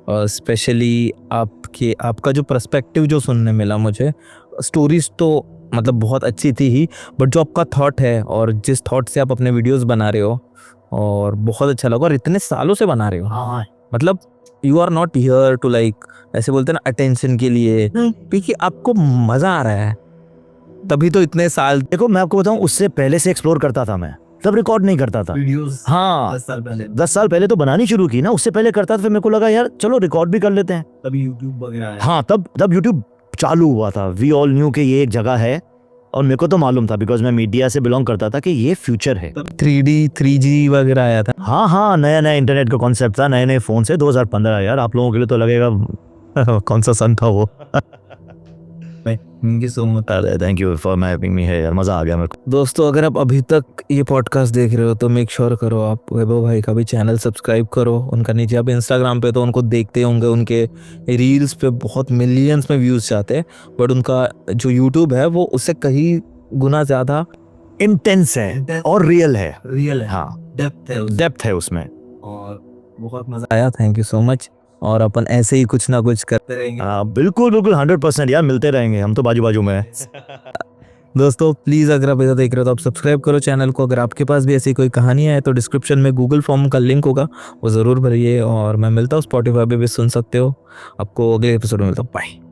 और स्पेशली आपका जो पर्सपेक्टिव जो सुनने मिला मुझे। स्टोरीज तो मतलब बहुत अच्छी थी ही, बट जो आपका थॉट है और जिस थॉट से आप अपने वीडियोस बना रहे हो, और बहुत अच्छा लगा। और इतने सालों से बना रहे हो, हाँ। मतलब you are not here to like, ऐसे बोलते हैं ना, अटेंशन के लिए, क्योंकि आपको मज़ा आ रहा है, तभी तो इतने साल। देखो मैं आपको बताऊं, उससे पहले से एक्सप्लोर करता था मैं, तब रिकॉर्ड नहीं करता था वीडियोस। हाँ 10 साल पहले तो बनानी शुरू की ना, उससे पहले करता था। फिर मेरे को लगा यार चलो रिकॉर्ड भी कर लेते हैं, तभी यूट्यूब वगैरह आया। हाँ तब यूट्यूब चालू हुआ था। वी ऑल न्यू कि ये एक जगह है, और मेरे को तो मालूम था बिकॉज मैं मीडिया से बिलोंग करता था कि ये फ्यूचर है। 3D 3G वगैरह आया था। हाँ नया इंटरनेट का कॉन्सेप्ट था, नए फोन से 2015। यार आप लोगों के लिए तो लगेगा कौन सा सन था वो। Thank you for having me है यार, मजा आ गया मेरे को। दोस्तों, अगर आप अभी तक ये पॉडकास्ट देख रहे हो तो मेक श्योर करो आप वैभव भाई का भी चैनल सब्सक्राइब करो। उनका नीचे आप इंस्टाग्राम पे तो उनको देखते होंगे, उनके रील्स पे बहुत मिलियंस में व्यूज जाते हैं, बट उनका जो यूट्यूब है वो उससे कहीं गुना ज़्यादा इंटेंस है और रियल है। रियल है। हाँ डेप्थ है डेप्थ है उसमें। और बहुत मज़ा आया, थैंक यू सो मच। और अपन ऐसे ही कुछ ना कुछ करते रहेंगे। हाँ बिल्कुल बिल्कुल 100% यार, मिलते रहेंगे हम तो बाजू बाजू में हैं। दोस्तों प्लीज़ अगर आप इधर देख रहे हो तो आप सब्सक्राइब करो चैनल को। अगर आपके पास भी ऐसी कोई कहानियाँ है तो डिस्क्रिप्शन में गूगल फॉर्म का लिंक होगा, वो ज़रूर भरिए। और मैं मिलता हूँ, स्पॉटिफाई पे भी सुन सकते हो। आपको अगले एपिसोड में मिलता हूँ, बाय।